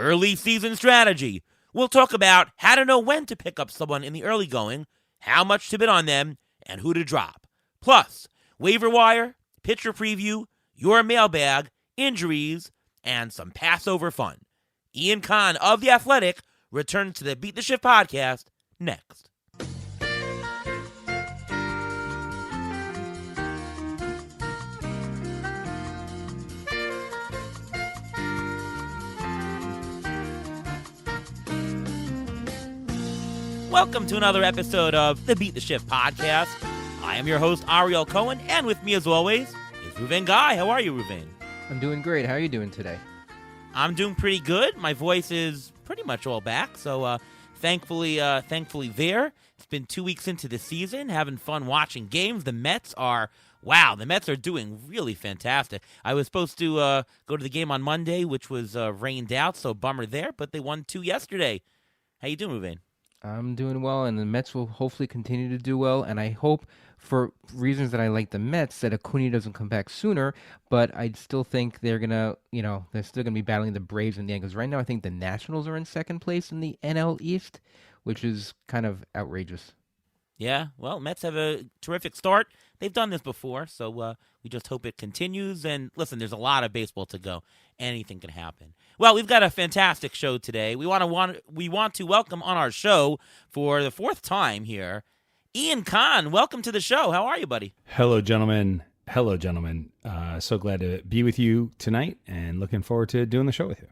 early season strategy. We'll talk about how to know when to pick up someone in the early going, how much to bid on them, and who to drop. Plus, waiver wire, pitcher preview, your mailbag, injuries, and some Passover fun. Ian Kahn of The Athletic returns to the Beat the Shift podcast next. Welcome to another episode of the Beat the Shift podcast. I am your host, Ariel Cohen, and with me as always is Ruvain Guy. How are you, Ruvain? I'm doing great. How are you doing today? I'm doing pretty good. My voice is pretty much all back, so thankfully there. It's been 2 weeks into the season, having fun watching games. The Mets are doing really fantastic. I was supposed to go to the game on Monday, which was rained out, so bummer there, but they won 2 yesterday. How you doing, Ruvain? I'm doing well, and the Mets will hopefully continue to do well, and I hope, for reasons that I like the Mets, that Acuna doesn't come back sooner, but I still think they're still going to be battling the Braves and the Yankees. Right now, I think the Nationals are in second place in the NL East, which is kind of outrageous. Yeah, well, Mets have a terrific start. They've done this before, so we just hope it continues. And listen, there's a lot of baseball to go. Anything can happen. Well, we've got a fantastic show today. We want to welcome on our show for the fourth time here, Ian Kahn. Welcome to the show. How are you, buddy? Hello, gentlemen. So glad to be with you tonight, and looking forward to doing the show with you.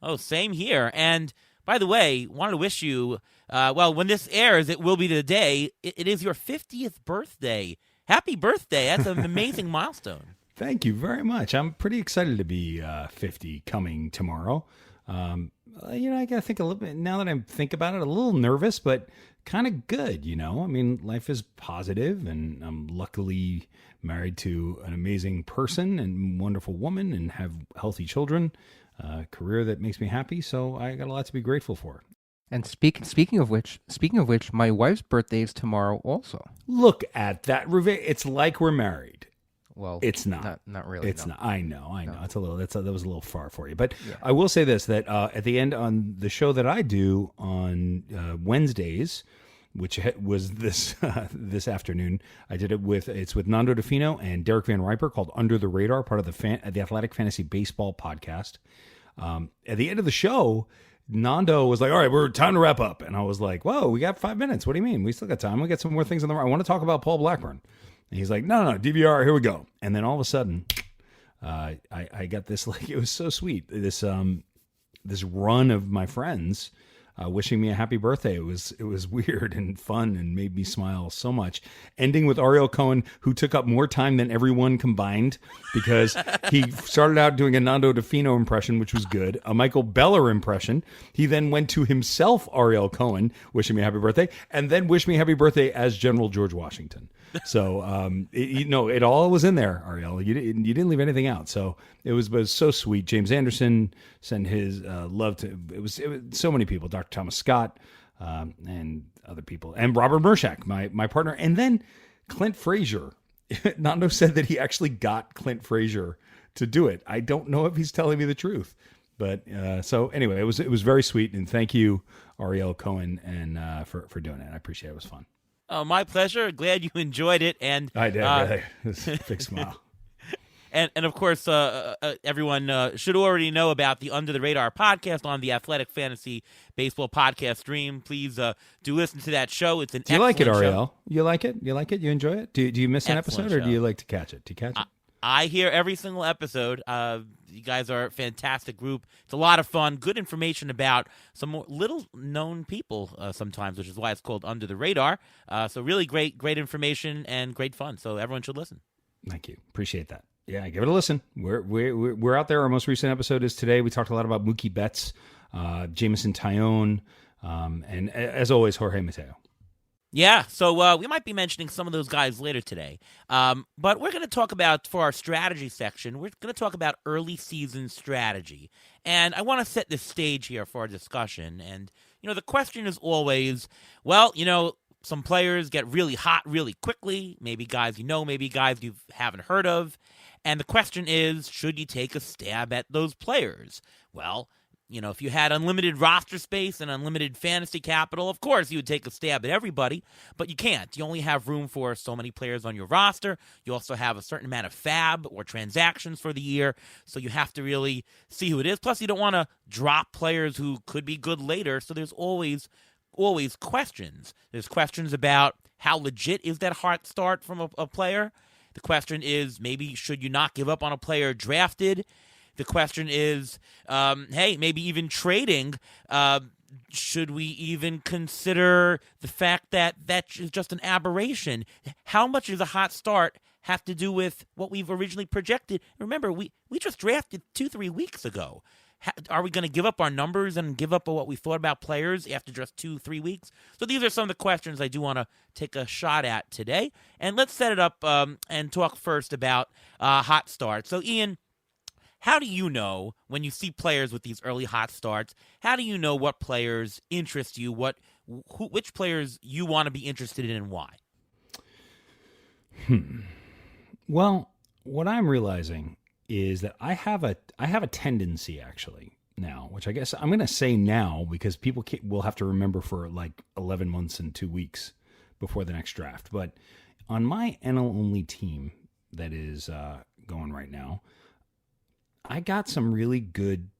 Oh, same here. And by the way, wanted to wish you, when this airs, it will be the day. It is your 50th birthday. Happy birthday. That's an amazing milestone. Thank you very much. I'm pretty excited to be 50 coming tomorrow. I got to think a little bit, now that I think about it, a little nervous, but kind of good, I mean, life is positive, and I'm luckily married to an amazing person and wonderful woman and have healthy children. Career that makes me happy, so I got a lot to be grateful for. And speaking of which, my wife's birthday is tomorrow also. Look at that, Ruvain. It's like we're married. Well, it's not. Not really. It's not. I know. No. It's a little. That was a little far for you, but yeah. I will say this: that at the end on the show that I do on Wednesdays, which was this afternoon, I did it with Nando DeFino and Derek Van Riper, called Under the Radar, part of the Athletic Fantasy Baseball podcast. At the end of the show, Nando was like, all right, we're time to wrap up. And I was like, whoa, we got 5 minutes. What do you mean? We still got time. We got some more things on the I want to talk about Paul Blackburn. And he's like, no, DVR, here we go. And then all of a sudden, I got this, like, it was so sweet. This run of my friends wishing me a happy birthday. It was weird and fun and made me smile so much. Ending with Ariel Cohen, who took up more time than everyone combined, because he started out doing a Nando DeFino impression, which was good, a Michael Beller impression. He then went to himself, Ariel Cohen, wishing me a happy birthday, and then wished me happy birthday as General George Washington. So, it all was in there, Ariel. You didn't leave anything out. So it was so sweet. James Anderson sent his love to, it was so many people, Dr. Thomas Scott, and other people, and Robert Mershak, my partner. And then Clint Frazier. Nando said that he actually got Clint Frazier to do it. I don't know if he's telling me the truth, but so anyway, it was very sweet. And thank you, Ariel Cohen, and for doing it. I appreciate it. It was fun. Oh, my pleasure. Glad you enjoyed it. And I did. Really. It was a big smile. And of course, everyone should already know about the Under the Radar podcast on the Athletic Fantasy Baseball podcast stream. Please do listen to that show. It's an Do you like it, excellent Ariel? show. You like it? You like it? You enjoy it? Do you miss an Excellent episode, or show. do you like to catch it? Do you catch it? I hear every single episode. You guys are a fantastic group. It's a lot of fun. Good information about some more little-known people sometimes, which is why it's called Under the Radar. So really great information and great fun. So everyone should listen. Thank you. Appreciate that. Yeah, give it a listen. We're out there. Our most recent episode is today. We talked a lot about Mookie Betts, Jameson Taillon, and as always, Jorge Mateo. Yeah, so we might be mentioning some of those guys later today. But we're going to talk about, for our strategy section, we're going to talk about early season strategy. And I want to set the stage here for our discussion. And, the question is always, some players get really hot really quickly, maybe guys maybe guys you haven't heard of. And the question is, should you take a stab at those players? Well, If you had unlimited roster space and unlimited fantasy capital, of course you would take a stab at everybody, but you can't. You only have room for so many players on your roster. You also have a certain amount of fab or transactions for the year, so you have to really see who it is. Plus, you don't want to drop players who could be good later, so there's always questions. There's questions about how legit is that hot start from a player. The question is, maybe should you not give up on a player drafted? The question is, hey, maybe even trading. Should we even consider the fact that is just an aberration? How much does a hot start have to do with what we've originally projected? Remember, we just drafted 2-3 weeks ago. Are we going to give up our numbers and give up what we thought about players after just 2-3 weeks? So these are some of the questions I do want to take a shot at today. And let's set it up and talk first about hot starts. So, Ian, how do you know when you see players with these early hot starts? How do you know what players interest you? Which players you want to be interested in and why? Well, what I'm realizing is that I have a tendency actually now, which I guess I'm going to say now because people will have to remember for like 11 months and 2 weeks before the next draft. But on my NL only team that is going right now, I got some really good,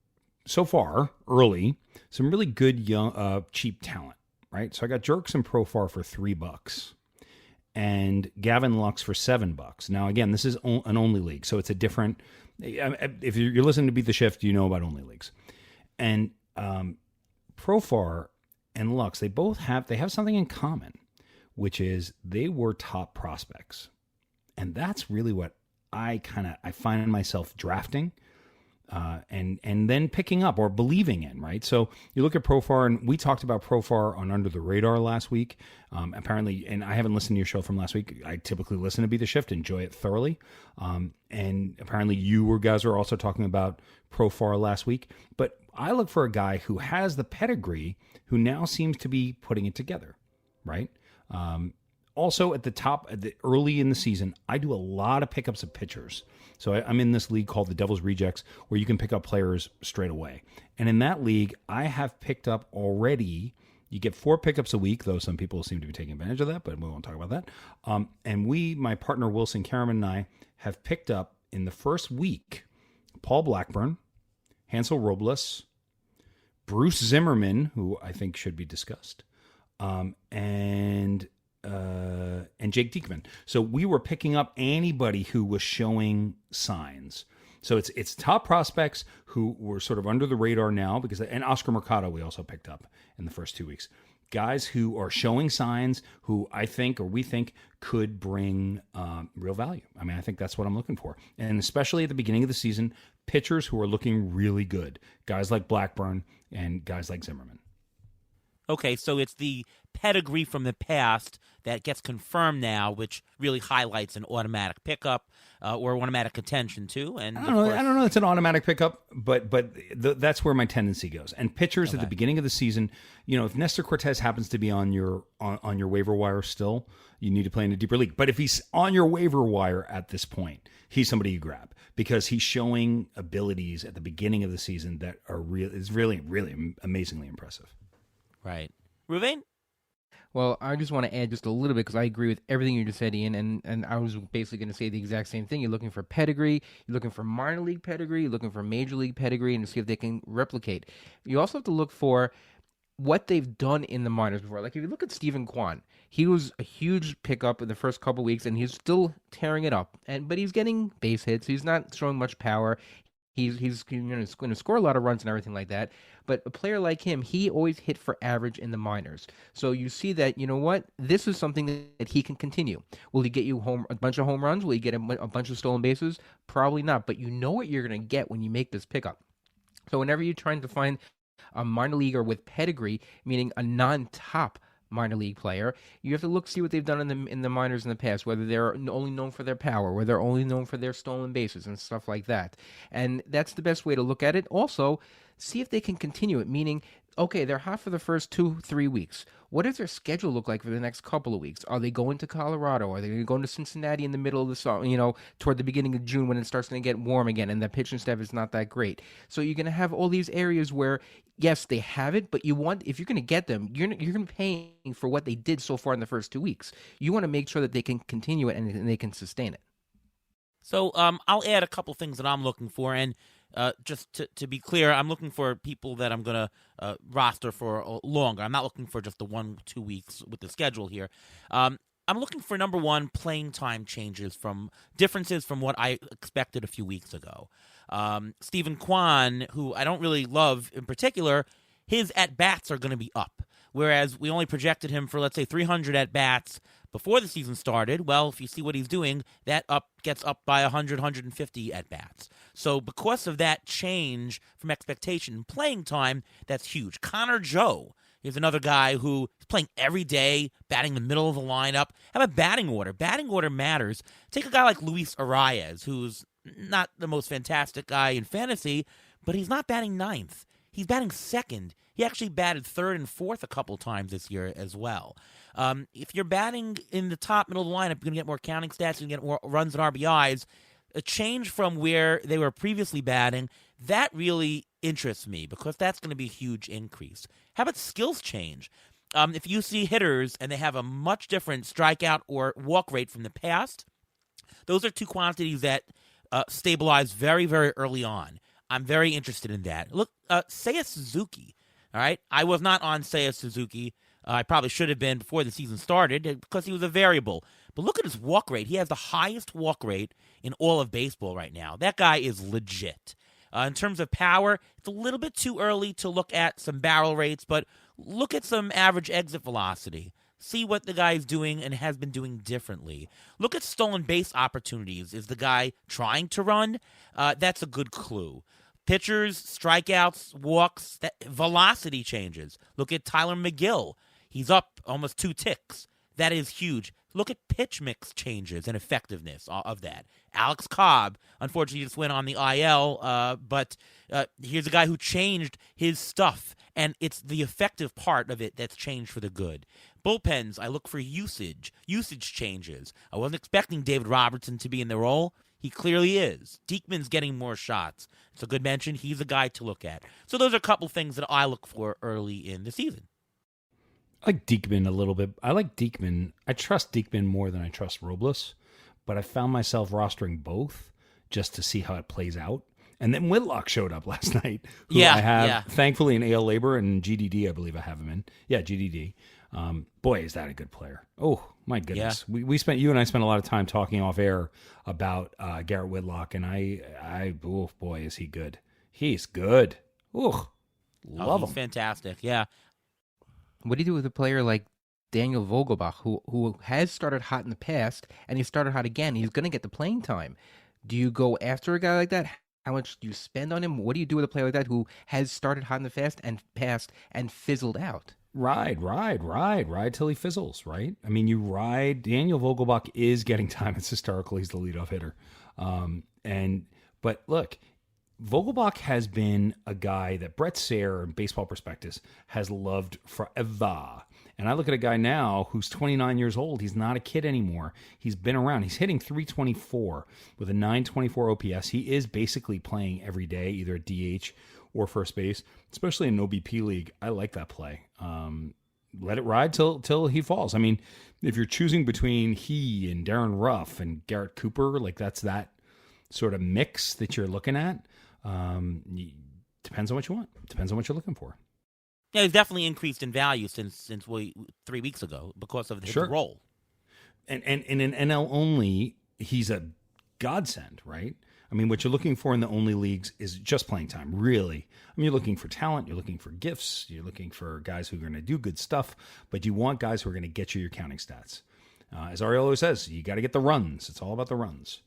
so far, early, some really good young, cheap talent, right? So I got Jerks and Profar for $3 and Gavin Lux for $7. Now, again, this is an only league, so it's a different, if you're listening to Beat the Shift, you know about only leagues. And Profar and Lux, they have something in common, which is they were top prospects. And that's really what I find myself drafting. And then picking up or believing in, right? So you look at Profar, and we talked about Profar on Under the Radar last week. Apparently, and I haven't listened to your show from last week. I typically listen to Be the Shift, enjoy it thoroughly. And apparently you guys were also talking about Profar last week. But I look for a guy who has the pedigree, who now seems to be putting it together, right? Also, early in the season, I do a lot of pickups of pitchers. So I'm in this league called the Devil's Rejects, where you can pick up players straight away. And in that league, I have picked up already. You get 4 pickups a week, though some people seem to be taking advantage of that, but we won't talk about that. And my partner Wilson Karaman and I, have picked up in the first week Paul Blackburn, Hansel Robles, Bruce Zimmerman, who I think should be discussed, and Jake Diekman. So we were picking up anybody who was showing signs. So it's top prospects who were sort of under the radar now and Oscar Mercado we also picked up in the first 2 weeks. Guys who are showing signs who we think could bring real value. I mean, I think that's what I'm looking for. And especially at the beginning of the season, pitchers who are looking really good. Guys like Blackburn and guys like Zimmerman. Okay, so it's the pedigree from the past that gets confirmed now, which really highlights an automatic pickup or automatic contention too. And I don't know. It's an automatic pickup, but that's where my tendency goes. And pitchers at the beginning of the season, if Nestor Cortez happens to be on your waiver wire still, you need to play in a deeper league. But if he's on your waiver wire at this point, he's somebody you grab because he's showing abilities at the beginning of the season that is really, really amazingly impressive. Right. Ruvain? Well, I just want to add just a little bit because I agree with everything you just said, Ian, and I was basically going to say the exact same thing. You're looking for pedigree, you're looking for minor league pedigree, you're looking for major league pedigree, and to see if they can replicate. You also have to look for what they've done in the minors before. Like if you look at Stephen Kwan, he was a huge pickup in the first couple weeks, and he's still tearing it up. But he's getting base hits. He's not showing much power. He's going to score a lot of runs and everything like that. But a player like him, he always hit for average in the minors. So you see that, you know what? This is something that he can continue. Will he get you a bunch of home runs? Will he get a bunch of stolen bases? Probably not. But you know what you're going to get when you make this pickup. So whenever you're trying to find a minor leaguer with pedigree, meaning a non-top minor league player, you have to see what they've done in the minors in the past, whether they're only known for their power, whether they're only known for their stolen bases and stuff like that. And that's the best way to look at it. Also, see if they can continue it, meaning okay, they're hot for the first 2-3 weeks. What does their schedule look like for the next couple of weeks? Are they going to Colorado? Are they going to Cincinnati in the middle of the summer, toward the beginning of June when it starts going to get warm again and the pitching staff is not that great? So you're going to have all these areas where, yes, they have it, but if you're going to get them, you're going to be paying for what they did so far in the first 2 weeks. You want to make sure that they can continue it and they can sustain it. So I'll add a couple things that I'm looking for, and just to be clear, I'm looking for people that I'm going to roster for longer. I'm not looking for just the 1-2 weeks with the schedule here. I'm looking for, number one, playing time differences from what I expected a few weeks ago. Stephen Kwan, who I don't really love in particular, his at-bats are going to be up, whereas we only projected him for, let's say, 300 at-bats before the season started. Well, if you see what he's doing, that gets up by 100, 150 at-bats. So because of that change from expectation in playing time, that's huge. Connor Joe is another guy who is playing every day, batting the middle of the lineup. How about batting order? Batting order matters. Take a guy like Luis Sarayas, who's not the most fantastic guy in fantasy, but he's not batting ninth. He's batting second. He actually batted third and fourth a couple times this year as well. If you're batting in the top middle of the lineup, you're going to get more counting stats, you're going to get more runs and RBIs. A change from where they were previously batting, that really interests me because that's going to be a huge increase. How about skills change? If you see hitters and they have a much different strikeout or walk rate from the past, those are two quantities that stabilize very, very early on. I'm very interested in that. Look, Seiya Suzuki, all right? I was not on Seiya Suzuki. I probably should have been before the season started because he was a variable. But look at his walk rate. He has the highest walk rate in all of baseball right now. That guy is legit. In terms of power, it's a little bit too early to look at some barrel rates, but look at some average exit velocity. See what the guy is doing and has been doing differently. Look at stolen base opportunities. Is the guy trying to run? That's a good clue. Pitchers, strikeouts, walks, velocity changes. Look at Tyler McGill. He's up almost 2 ticks. That is huge. Look at pitch mix changes and effectiveness of that. Alex Cobb, unfortunately, just went on the IL, but here's a guy who changed his stuff, and it's the effective part of it that's changed for the good. Bullpens, I look for usage changes. I wasn't expecting David Robertson to be in the role. He clearly is. Diekman's getting more shots. It's a good mention. He's a guy to look at. So those are a couple things that I look for early in the season. I like Diekman a little bit. I like Diekman. I trust Diekman more than I trust Robles, but I found myself rostering both just to see how it plays out. And then Whitlock showed up last night, who I have, thankfully, in AL Labor and GDD, I believe I have him in. Yeah, GDD. Boy, is that a good player. Oh, my goodness. Yeah. You and I spent a lot of time talking off air about Garrett Whitlock, and oh, boy, is he good. He's good. Love him. He's fantastic, yeah. What do you do with a player like Daniel Vogelbach, who has started hot in the past, and he started hot again? He's going to get the playing time. Do you go after a guy like that? How much do you spend on him? What do you do with a player like that who has started hot in the past and fizzled out? Ride till he fizzles, right? I mean, you ride. Daniel Vogelbach is getting time. It's historical. He's the leadoff hitter. But look, Vogelbach has been a guy that Brett Sayre, in Baseball Prospectus, has loved forever. And I look at a guy now who's 29 years old. He's not a kid anymore. He's been around. He's hitting .324 with a .924 OPS. He is basically playing every day, either at DH or first base, especially in an OBP league. I like that play. Let it ride till he falls. I mean, if you're choosing between he and Darren Ruff and Garrett Cooper, like that's that sort of mix that you're looking at. Depends on what you want. Depends on what you're looking for. Yeah, he's definitely increased in value since 3 weeks ago because of his role. And in an NL only, he's a godsend, right? I mean, what you're looking for in the only leagues is just playing time, really. I mean, you're looking for talent, you're looking for gifts, you're looking for guys who are going to do good stuff, but you want guys who are going to get you your counting stats. As Ariel always says, you got to get the runs. It's all about the runs.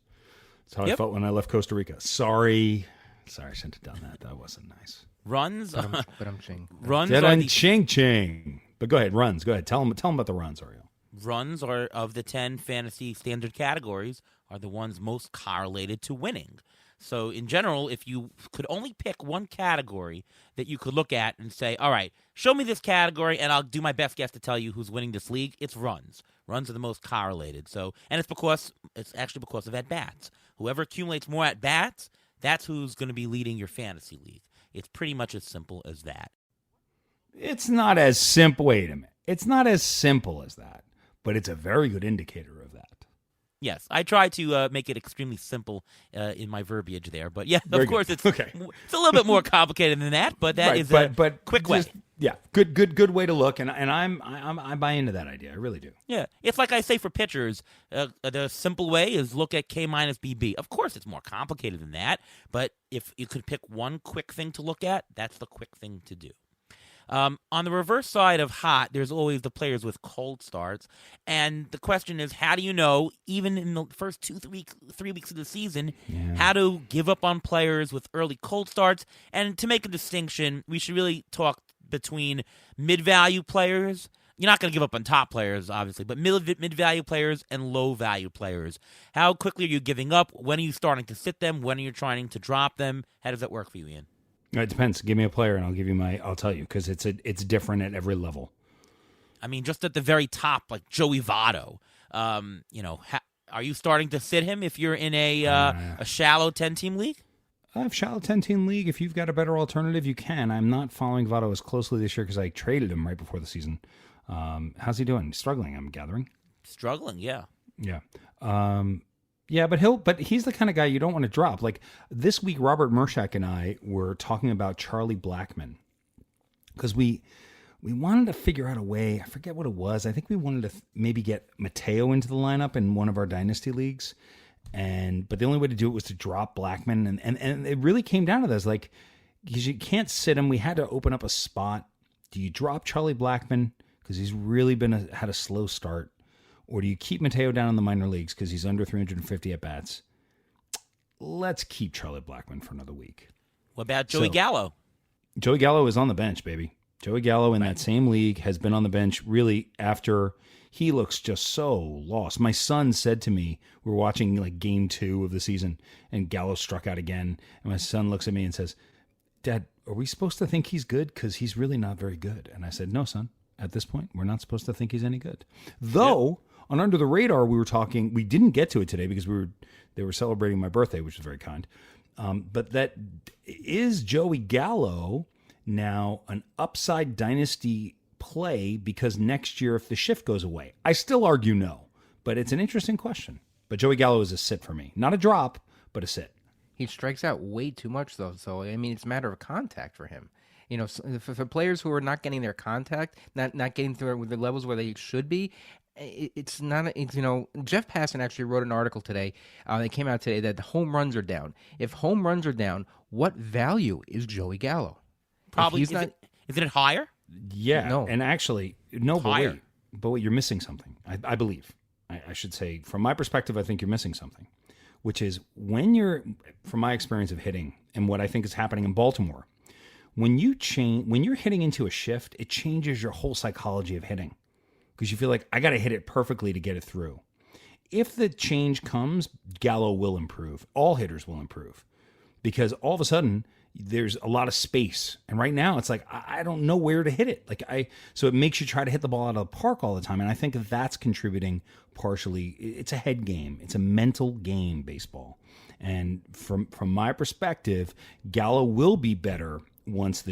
That's how I felt when I left Costa Rica. Sorry, I shouldn't have done that. That wasn't nice. Runs? But I'm ching. Runs are ching. But go ahead, runs. Go ahead. Tell them about the runs, Ariel. Runs are, of the 10 fantasy standard categories, are the ones most correlated to winning. So in general, if you could only pick one category that you could look at and say, all right, show me this category and I'll do my best guess to tell you who's winning this league, it's runs. Runs are the most correlated. So, and it's actually because of at-bats. Whoever accumulates more at-bats, that's who's going to be leading your fantasy league. It's pretty much as simple as that. It's not as simple. Wait a minute. It's not as simple as that, but it's a very good indicator of that. Yes, I try to make it extremely simple in my verbiage there, but yeah, Very of course good. it's Okay. it's a little bit more complicated than that, but that is a quick way. Yeah, good way to look, and I buy into that idea. I really do. Yeah, it's like I say for pitchers, the simple way is look at K minus BB. Of course, it's more complicated than that, but if you could pick one quick thing to look at, that's the quick thing to do. On the reverse side of hot, there's always the players with cold starts. And the question is, how do you know, even in the first 3 weeks of the season, how to give up on players with early cold starts? And to make a distinction, we should really talk between mid-value players. You're not going to give up on top players, obviously, but mid-value players and low-value players. How quickly are you giving up? When are you starting to sit them? When are you trying to drop them? How does that work for you, Ian? It depends. Give me a player, and I'll tell you, because it's different at every level. I mean, just at the very top, like Joey Votto. Are you starting to sit him if you're in a shallow 10-team league? I have shallow 10-team league. If you've got a better alternative, you can. I'm not following Votto as closely this year because I traded him right before the season. How's he doing? Struggling, I'm gathering. Struggling, yeah. Yeah. Yeah, but he's the kind of guy you don't want to drop. Like this week, Robert Mershak and I were talking about Charlie Blackmon because we wanted to figure out a way. I forget what it was. I think we wanted to maybe get Mateo into the lineup in one of our dynasty leagues, but the only way to do it was to drop Blackmon, and it really came down to this. Like, because you can't sit him. We had to open up a spot. Do you drop Charlie Blackmon because he's really had a slow start? Or do you keep Mateo down in the minor leagues because he's under 350 at-bats? Let's keep Charlie Blackmon for another week. What about Joey Gallo? Joey Gallo is on the bench, baby. Joey Gallo in that same league has been on the bench really after he looks just so lost. My son said to me, we're watching like game 2 of the season, and Gallo struck out again. And my son looks at me and says, Dad, are we supposed to think he's good? Because he's really not very good. And I said, no, son. At this point, we're not supposed to think he's any good. Though... Yep. On Under the Radar, we were talking. We didn't get to it today because they were celebrating my birthday, which was very kind. But that is Joey Gallo now an upside dynasty play because next year if the shift goes away? I still argue no, but it's an interesting question. But Joey Gallo is a sit for me, not a drop, but a sit. He strikes out way too much though, so I mean it's a matter of contact for him. You know, for players who are not getting their contact, not getting through with the levels where they should be. It's not, Jeff Passan actually wrote an article today. That came out today that the home runs are down. If home runs are down, what value is Joey Gallo? Probably isn't it higher? Yeah, no. And actually, no, higher. But wait, you're missing something. I believe. I should say, from my perspective, I think you're missing something, which is from my experience of hitting and what I think is happening in Baltimore, when you're hitting into a shift, it changes your whole psychology of hitting. Because you feel like, I got to hit it perfectly to get it through. If the change comes, Gallo will improve. All hitters will improve. Because all of a sudden, there's a lot of space. And right now, it's like, I don't know where to hit it. So it makes you try to hit the ball out of the park all the time. And I think that's contributing partially. It's a head game. It's a mental game, baseball. And from my perspective, Gallo will be better if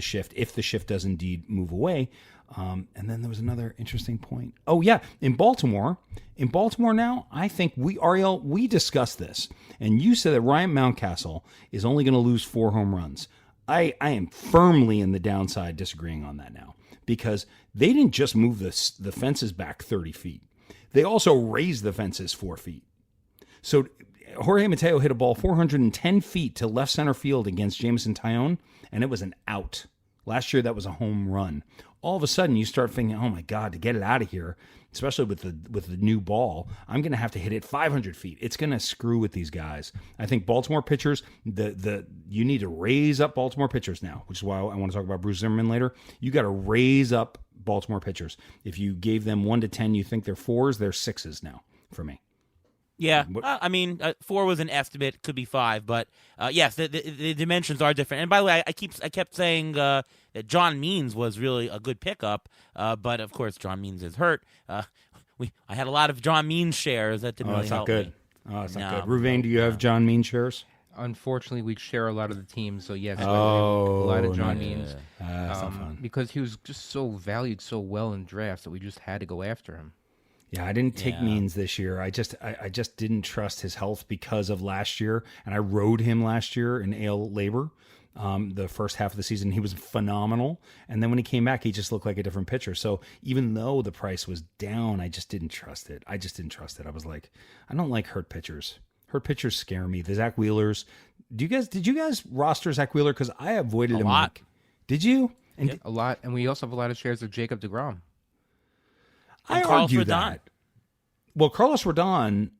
the shift does indeed move away. And then there was another interesting point. Oh yeah, in Baltimore now, I think we discussed this, and you said that Ryan Mountcastle is only going to lose 4 home runs. I am firmly in the downside disagreeing on that now, because they didn't just move the fences back 30 feet. They also raised the fences 4 feet. So Jorge Mateo hit a ball 410 feet to left center field against Jameson Taillon, and it was an out. Last year, that was a home run. All of a sudden, you start thinking, oh, my God, to get it out of here, especially with the new ball, I'm going to have to hit it 500 feet. It's going to screw with these guys. I think Baltimore pitchers, you need to raise up Baltimore pitchers now, which is why I want to talk about Bruce Zimmerman later. You got to raise up Baltimore pitchers. If you gave them 1 to 10, you think they're 4s, they're 6s now for me. Yeah, I mean, 4 was an estimate, could be 5, but yes, the dimensions are different. And by the way, I kept saying that John Means was really a good pickup, but of course John Means is hurt. I had a lot of John Means shares that didn't really help me. Oh, it's not good. Ruvain, do you have John Means shares? Unfortunately, we share a lot of the teams, so yes, a Oh, lot of John no. Means. That's not fun. Because he was just so valued so well in drafts that we just had to go after him. Yeah, I didn't take Means this year. I just didn't trust his health because of last year, and I rode him last year in AL Labor. The first half of the season, he was phenomenal, and then when he came back, he just looked like a different pitcher. So even though the price was down, I just didn't trust it. I was like, I don't like hurt pitchers. Hurt pitchers scare me. The Zach Wheelers. Did you guys roster Zach Wheeler? Because I avoided him. A lot. Did you? And A lot, and we also have a lot of shares of Jacob deGrom. I argue that. Well, Carlos Rodon.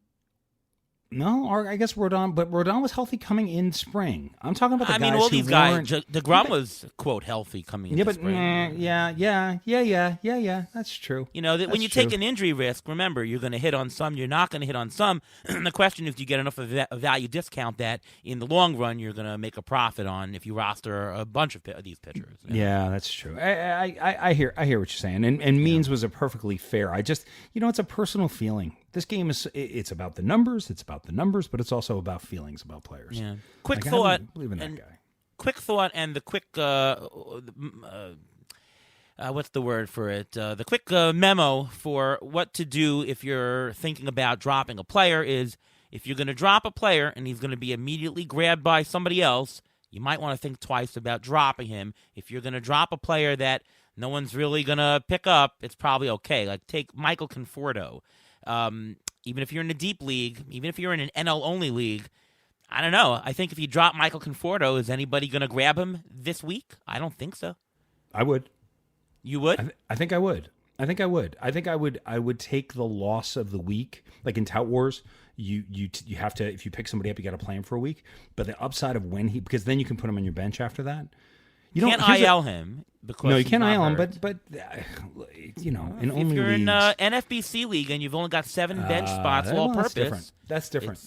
No, or I guess Rodon, but Rodon was healthy coming in spring. I'm talking about the guys all who these guys. weren't. DeGrom was, quote, healthy coming into spring. Yeah. That's true. You know, when you take an injury risk, remember, you're going to hit on some, you're not going to hit on some. The question is, do you get enough of a value discount that in the long run you're going to make a profit on if you roster a bunch of these pitchers? Yeah, that's true. I hear what you're saying. And Means was a perfectly fair. I just, it's a personal feeling. This game it's about the numbers, but it's also about feelings about players. Yeah. Quick I thought. believe in that guy. Quick thought and the quick, what's the word for it? The quick memo for what to do if you're thinking about dropping a player is if you're going to drop a player and he's going to be immediately grabbed by somebody else, you might want to think twice about dropping him. If you're going to drop a player that no one's really going to pick up, it's probably okay. Like take Michael Conforto. Even if you're in a deep league, even if you're in an NL-only league, I don't know. I think if you drop Michael Conforto, is anybody going to grab him this week? I don't think so. I would. You would? I think I would. I would take the loss of the week. Like in Tout Wars, you have to, if you pick somebody up, you got to play him for a week. But the upside of because then you can put him on your bench after that. You can't IL him. No, you can't IL him, hurt. but in if you're in NFBC league and you've only got 7 bench spots all purpose, that's different.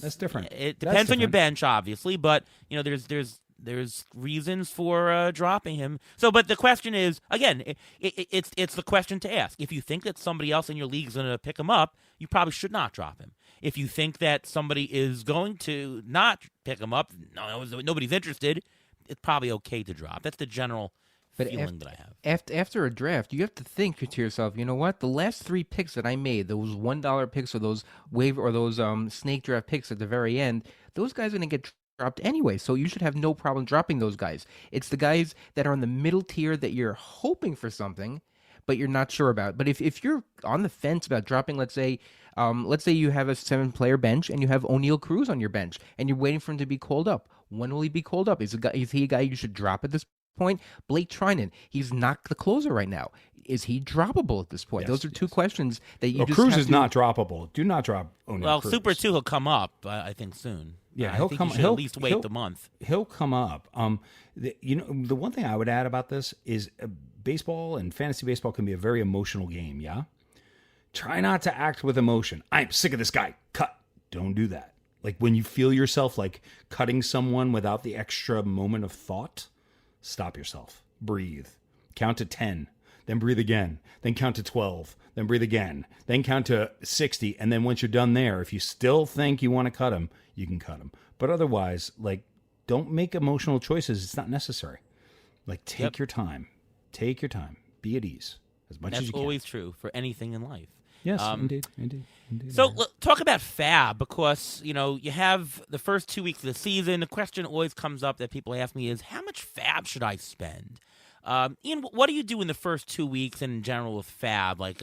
It depends on your bench, obviously, but there's reasons for dropping him. So, but the question is, again, it's the question to ask. If you think that somebody else in your league is going to pick him up, you probably should not drop him. If you think that somebody is going to not pick him up, nobody's interested, it's probably okay to drop. That's the general feeling that I have. After a draft, you have to think to yourself, you know what? The last 3 picks that I made, those $1 picks or those waiver or those snake draft picks at the very end, those guys are going to get dropped anyway. So you should have no problem dropping those guys. It's the guys that are in the middle tier that you're hoping for something, but you're not sure about. But if you're on the fence about dropping, let's say you have a 7-player bench and you have O'Neal Cruz on your bench and you're waiting for him to be called up. When will he be called up? Is he a guy you should drop at this point? Blake Trinan, he's not the closer right now. Is he droppable at this point? Those are 2 questions that you just Cruz have is not droppable. Do not drop O'Neal Well, Cruz. Super 2 will come up, I think, soon. Yeah, I think you should at least wait the month. He'll come up. The one thing I would add about this is baseball and fantasy baseball can be a very emotional game, yeah? Try not to act with emotion. I'm sick of this guy. Cut. Don't do that. Like when you feel yourself like cutting someone without the extra moment of thought, stop yourself. Breathe. Count to 10. Then breathe again. Then count to 12. Then breathe again. Then count to 60. And then once you're done there, if you still think you want to cut him, you can cut him. But otherwise, like, don't make emotional choices. It's not necessary. Like, take your time. Take your time. Be at ease as much as you can. That's always true for anything in life. Yes, indeed. So talk about FAB because, you have the first 2 weeks of the season. The question always comes up that people ask me is, how much FAB should I spend? Ian, what do you do in the first 2 weeks and in general with FAB? Like,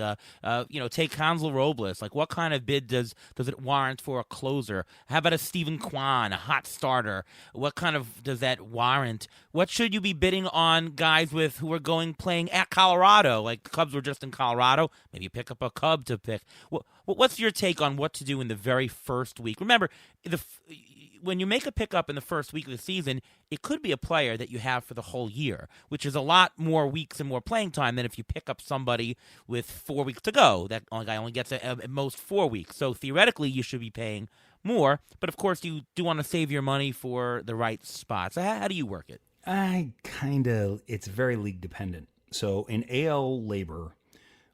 take Hansel Robles. Like, what kind of bid does it warrant for a closer? How about a Stephen Kwan, a hot starter? What kind of does that warrant? What should you be bidding on guys who are playing at Colorado? Like, the Cubs were just in Colorado. Maybe you pick up a Cub to pick. What's your take on what to do in the very first week? Remember, when you make a pickup in the first week of the season, it could be a player that you have for the whole year, which is a lot more weeks and more playing time than if you pick up somebody with 4 weeks to go. That guy only gets at most 4 weeks. So theoretically, you should be paying more. But of course, you do want to save your money for the right spot. So how do you work it? It's very league dependent. So in AL labor,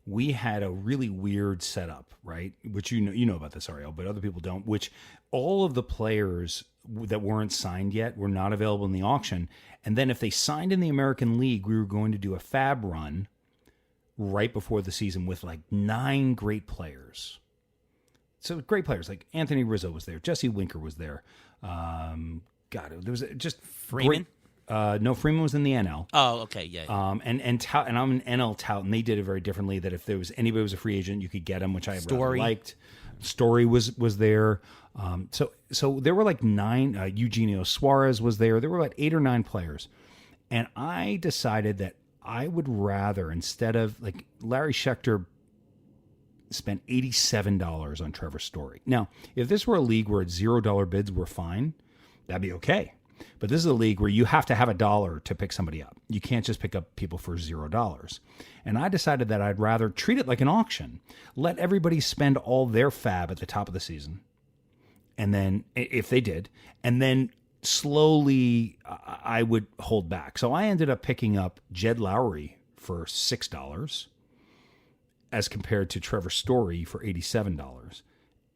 we had a really weird setup, right? Which you know about this, Ariel, but other people don't. Which all of the players that weren't signed yet were not available in the auction. And then if they signed in the American League, we were going to do a fab run right before the season with like 9 great players. So great players like Anthony Rizzo was there, Jesse Winker was there. There was just Freeman. No, Freeman was in the NL. Oh, okay, yeah. And I'm an NL tout, and they did it very differently. That if there was anybody who was a free agent, you could get him, which I rather liked. Story was there. So there were like 9. Eugenio Suarez was there. There were about 8 or 9 players, and I decided that I would rather, instead of like Larry Schechter spent $87 on Trevor Story. Now, if this were a league where $0 bids were fine, that'd be okay. But this is a league where you have to have $1 to pick somebody up. You can't just pick up people for $0. And I decided that I'd rather treat it like an auction. Let everybody spend all their fab at the top of the season. And then, if they did, and then slowly I would hold back. So I ended up picking up Jed Lowry for $6 as compared to Trevor Story for $87.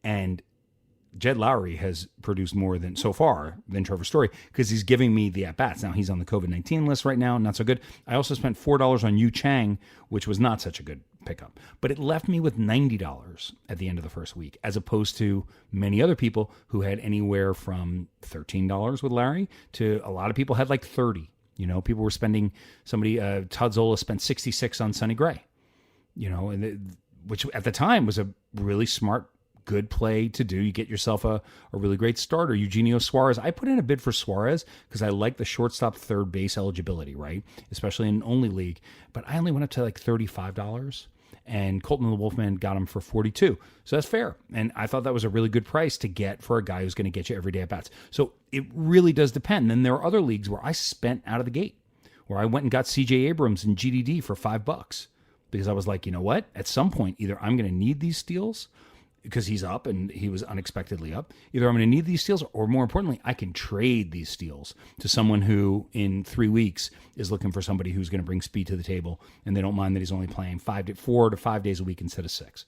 And Jed Lowry has produced more than Trevor Story because he's giving me the at-bats. Now, he's on the COVID-19 list right now, not so good. I also spent $4 on Yu Chang, which was not such a good pickup. But it left me with $90 at the end of the first week, as opposed to many other people who had anywhere from $13 with Larry to a lot of people had like $30. You know, people were spending, Todd Zola spent $66 on Sonny Gray, which at the time was a really smart, good play to do. You get yourself a really great starter. Eugenio Suarez. I put in a bid for Suarez because I like the shortstop third base eligibility, right? Especially in an only league. But I only went up to like $35. And Colton the Wolfman got him for $42. So that's fair. And I thought that was a really good price to get for a guy who's going to get you every day at bats. So it really does depend. Then there are other leagues where I spent out of the gate, where I went and got CJ Abrams in GDD for $5 because I was like, you know what? At some point, either I'm going to need these steals because he's up and he was unexpectedly up. Either I'm going to need these steals, or more importantly, I can trade these steals to someone who in 3 weeks is looking for somebody who's going to bring speed to the table, and they don't mind that he's only playing 4 to 5 days a week instead of 6.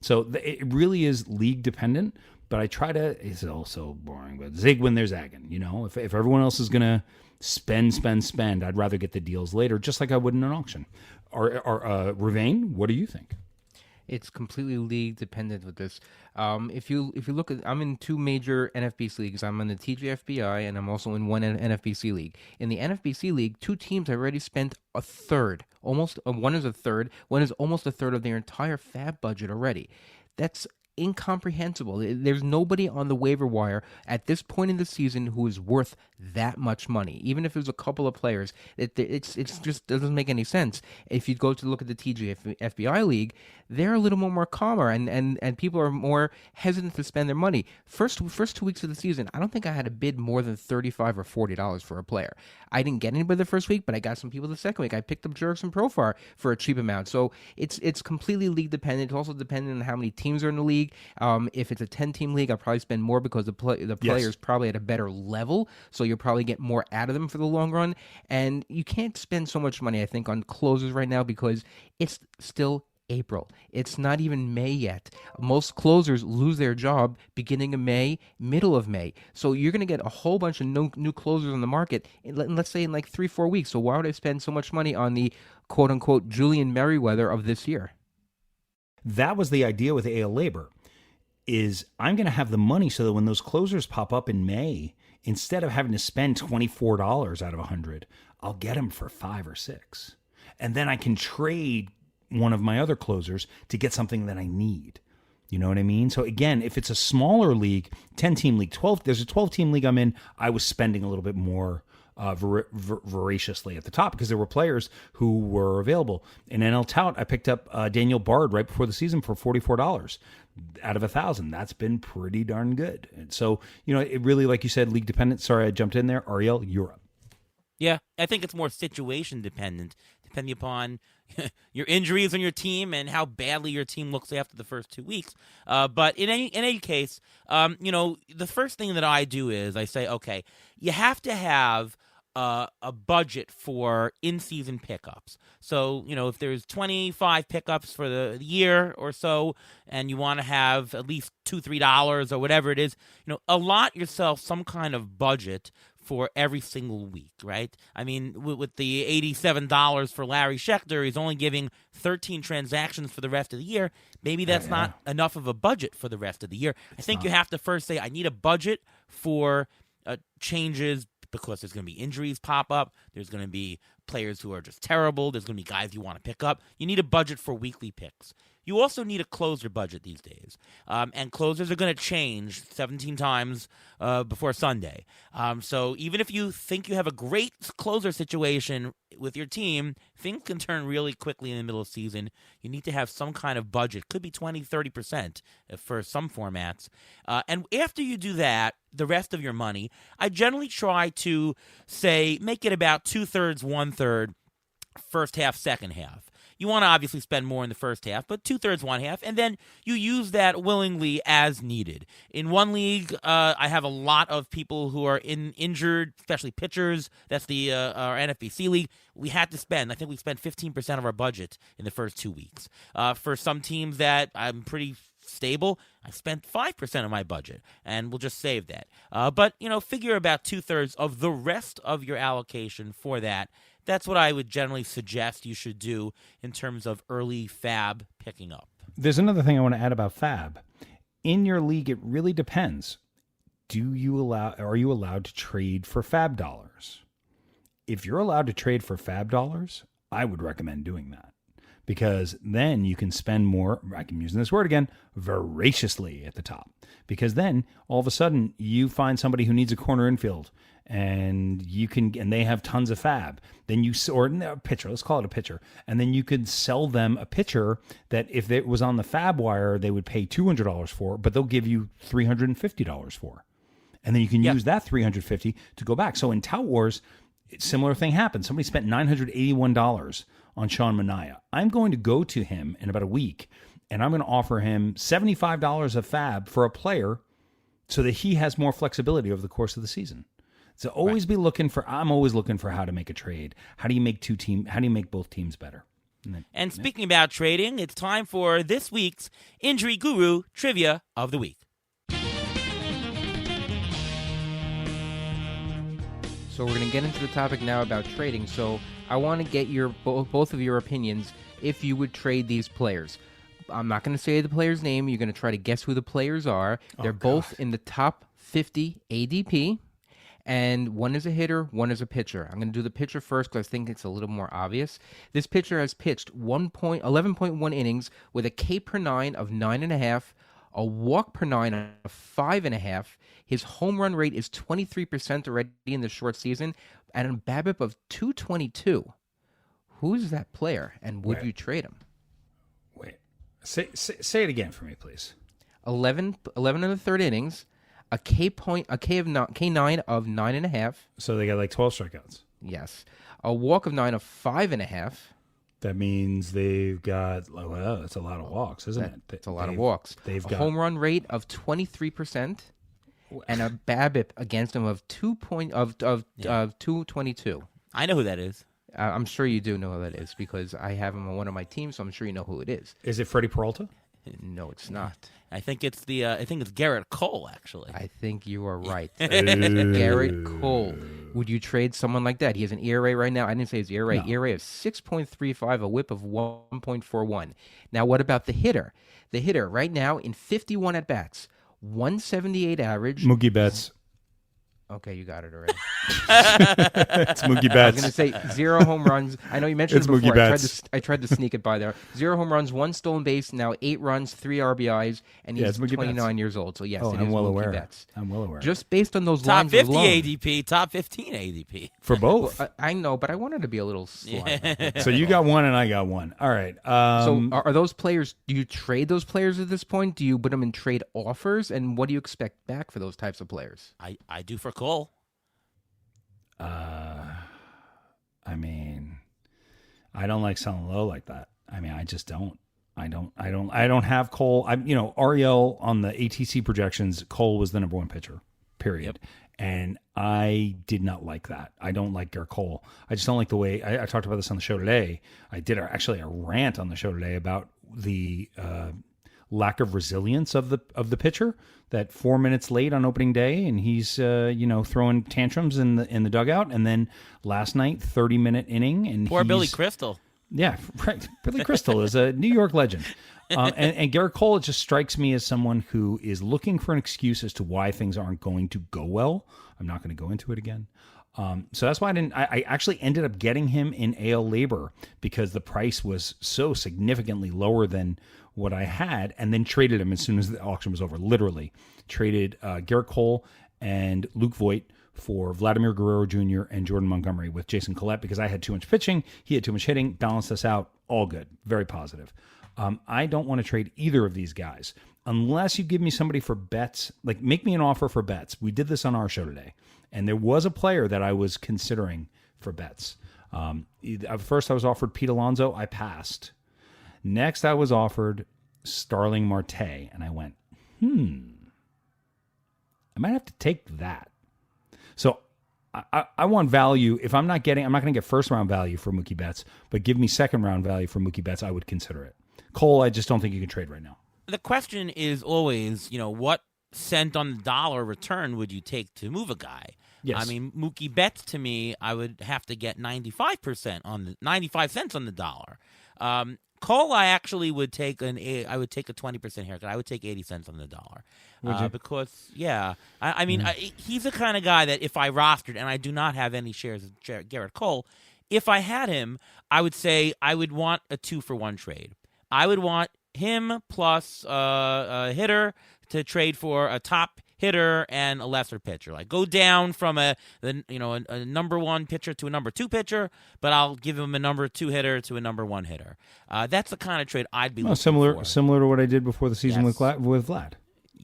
So it really is league dependent, but I try to, it's also boring, but zig when there's zagging. If everyone else is going to spend, I'd rather get the deals later, just like I would in an auction. Ravane, what do you think? It's completely league dependent with this. If you look at, I'm in 2 major NFBC leagues. I'm in the TGFBI and I'm also in one NFBC league. In the NFBC league, 2 teams have already spent a third, almost one is a third, one is almost a third of their entire fab budget already. That's incomprehensible. There's nobody on the waiver wire at this point in the season who is worth that much money. Even if it was a couple of players, it's just doesn't make any sense. If you go to look at the TGFBI league, they're a little more calmer and people are more hesitant to spend their money. First 2 weeks of the season, I don't think I had a bid more than $35 or $40 for a player. I didn't get anybody the first week, but I got some people the second week. I picked up Jurickson Profar for a cheap amount. So it's completely league dependent. It's also dependent on how many teams are in the league. If it's a 10-team league, I'll probably spend more because the player's probably at a better level, so you'll probably get more out of them for the long run. And you can't spend so much money, I think, on closers right now because it's still April. It's not even May yet. Most closers lose their job beginning of May, middle of May. So you're going to get a whole bunch of new closers on the market, let's say in like 3-4 weeks. So why would I spend so much money on the quote-unquote Julian Merriweather of this year? That was the idea with AL Labor, is I'm going to have the money so that when those closers pop up in May, instead of having to spend $24 out of 100, I'll get them for 5 or 6. And then I can trade one of my other closers to get something that I need. You know what I mean? So again, if it's a smaller league, 10-team league, there's a 12-team league I'm in, I was spending a little bit more voraciously at the top because there were players who were available. In NL Tout, I picked up Daniel Bard right before the season for $44 out of 1,000. That's been pretty darn good. And so, it really, like you said, league dependent. Sorry, I jumped in there. Ariel, you're up. Yeah, I think it's more situation dependent, depending upon your injuries on your team and how badly your team looks after the first 2 weeks. But in any case, the first thing that I do is I say, okay, you have to have a budget for in-season pickups. So, if there's 25 pickups for the year or so, and you want to have at least $2-3 or whatever it is, allot yourself some kind of budget for every single week, right? I mean, with the $87 for Larry Schechter, he's only giving 13 transactions for the rest of the year. Maybe that's not enough of a budget for the rest of the year. I think you have to first say, I need a budget for changes because there's going to be injuries pop up. There's going to be players who are just terrible. There's going to be guys you want to pick up. You need a budget for weekly picks. You also need a closer budget these days. And closers are going to change 17 times before Sunday. So even if you think you have a great closer situation with your team, things can turn really quickly in the middle of the season. You need to have some kind of budget. Could be 20-30% for some formats. And after you do that, the rest of your money, I generally try to say make it about 2/3, 1/3, first half, second half. You want to obviously spend more in the first half, but 2/3, 1/2, and then you use that willingly as needed. In one league, I have a lot of people who are injured, especially pitchers. That's our NFBC league. We had to spend, I think we spent 15% of our budget in the first 2 weeks. For some teams that I'm pretty stable, I spent 5% of my budget, and we'll just save that. But, figure about 2/3 of the rest of your allocation for that. That's what I would generally suggest you should do in terms of early fab picking up. There's another thing I want to add about fab. In your league, it really depends. Are you allowed to trade for fab dollars? If you're allowed to trade for fab dollars, I would recommend doing that. Because then you can spend more, I'm using this word again, voraciously at the top. Because then all of a sudden you find somebody who needs a corner infield and they have tons of fab. Then a pitcher, let's call it a pitcher. And then you could sell them a pitcher that if it was on the fab wire, they would pay $200 for, but they'll give you $350 for. And then you can use that $350 to go back. So in Tout Wars, similar thing happened. Somebody spent $981 on Sean Manaea. I'm going to go to him in about a week, and I'm going to offer him $75 of fab for a player so that he has more flexibility over the course of the season. So always I'm always looking for how to make a trade. How do you make both teams better? And speaking about trading, it's time for this week's Injury Guru Trivia of the Week. So we're going to get into the topic now about trading. So I want to get both of your opinions if you would trade these players. I'm not going to say the player's name. You're going to try to guess who the players are. They're both in the top 50 ADP, and one is a hitter, one is a pitcher. I'm going to do the pitcher first because I think it's a little more obvious. This pitcher has pitched 11.1 innings with a K per 9 of 9.5, a walk per 9 of 5.5. His home run rate is 23% already in the short season, and a BABIP of 222. Who's that player, and would you trade him? Wait, say it again for me, please. 11 in the third innings, a K9 of 9.5. So they got like 12 strikeouts. Yes, a walk of 9 of 5.5. That means they've got, that's a lot of walks, isn't it? It's a lot of walks. They've got a home run rate of 23%, and a BABIP against him of 222. I know who that is. I'm sure you do know who that is because I have him on one of my teams, so I'm sure you know who it is. Is it Freddie Peralta? No, it's not. I think it's Garrett Cole, actually. I think you are right. Garrett Cole. Would you trade someone like that? He has an ERA right now. I didn't say his ERA. No. ERA of 6.35, a whip of 1.41. Now, what about the hitter? The hitter right now in 51 at-bats, 178 average. Mookie Betts. Okay, you got it already. It's Mookie I Betts. was going to say 0 home runs. I know you mentioned It's it before. Mookie Betts. I tried to sneak it by there. 0 home runs, 1 stolen base, now 8 runs, 3 RBIs, and Yeah, he's it's Mookie 29 years old. So, yes, Oh, it I'm is well Mookie aware. Betts. I'm well aware. Just based on those Top lines 50 alone. ADP, top 15 ADP. For both. I know, but I wanted to be a little sly. So you got one and I got one. All right. So are those players, do you trade those players at this point? Do you put them in trade offers? And what do you expect back for those types of players? I do for Cole. I mean, I don't like selling low like that. I mean, I just don't. I don't have Cole. Ariel on the ATC projections, Cole was the number 1 pitcher, period. Yep. And I did not like that. I don't like Garrett Cole. I just don't like the way I talked about this on the show today. I did actually a rant on the show today about the lack of resilience of the pitcher. That 4 minutes late on opening day, and he's throwing tantrums in the dugout. And then last night, 30-minute inning, and Poor Billy Crystal. Yeah, right. Billy Crystal is a New York legend. And Garrett Cole, it just strikes me as someone who is looking for an excuse as to why things aren't going to go well. I'm not going to go into it again. So that's why I actually ended up getting him in AL Labor because the price was so significantly lower than what I had, and then traded him as soon as the auction was over. Literally traded Garrett Cole and Luke Voigt for Vladimir Guerrero Jr. and Jordan Montgomery with Jason Collette because I had too much pitching, he had too much hitting, balanced us out, all good, very positive. I don't want to trade either of these guys unless you give me somebody for bets, like make me an offer for bets. We did this on our show today, and there was a player that I was considering for bets. First I was offered Pete Alonso, I passed. Next I was offered Starling Marte, and I went, I might have to take that. So I want value. If I'm not going to get first round value for Mookie Betts, but give me second round value for Mookie Betts, I would consider it. Cole, I just don't think you can trade right now. The question is always, what cent on the dollar return would you take to move a guy? Yes. I mean, Mookie Betts, to me, I would have to get 95 cents on the dollar. Cole, I actually would take a 20% haircut. I would take 80 cents on the dollar. Because, yeah, I mean, he's the kind of guy that if I rostered, and I do not have any shares of Garrett Cole, if I had him, I would say I would want a 2-for-1 trade. I would want him plus a hitter to trade for a top hitter and a lesser pitcher. Like go down from a number 1 pitcher to a number 2 pitcher, but I'll give him a number 2 hitter to a number 1 hitter. That's the kind of trade I'd be looking for. Similar to what I did before the season with Vlad.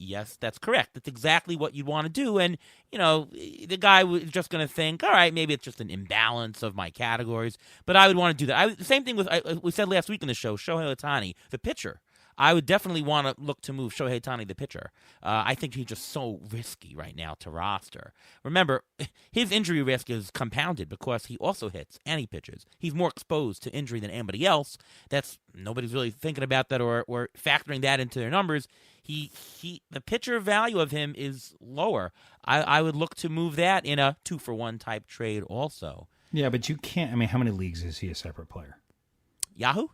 Yes, that's correct. That's exactly what you'd want to do. And, the guy was just going to think, all right, maybe it's just an imbalance of my categories, but I would want to do that. The same thing with, we said last week in the show, Shohei Ohtani, the pitcher. I would definitely want to look to move Shohei Ohtani, the pitcher. I think he's just so risky right now to roster. Remember, his injury risk is compounded because he also hits and he pitches. He's more exposed to injury than anybody else. Nobody's really thinking about that or factoring that into their numbers. The pitcher value of him is lower. I would look to move that in a 2-for-1 type trade also. Yeah, but you can't. I mean, how many leagues is he a separate player? Yahoo?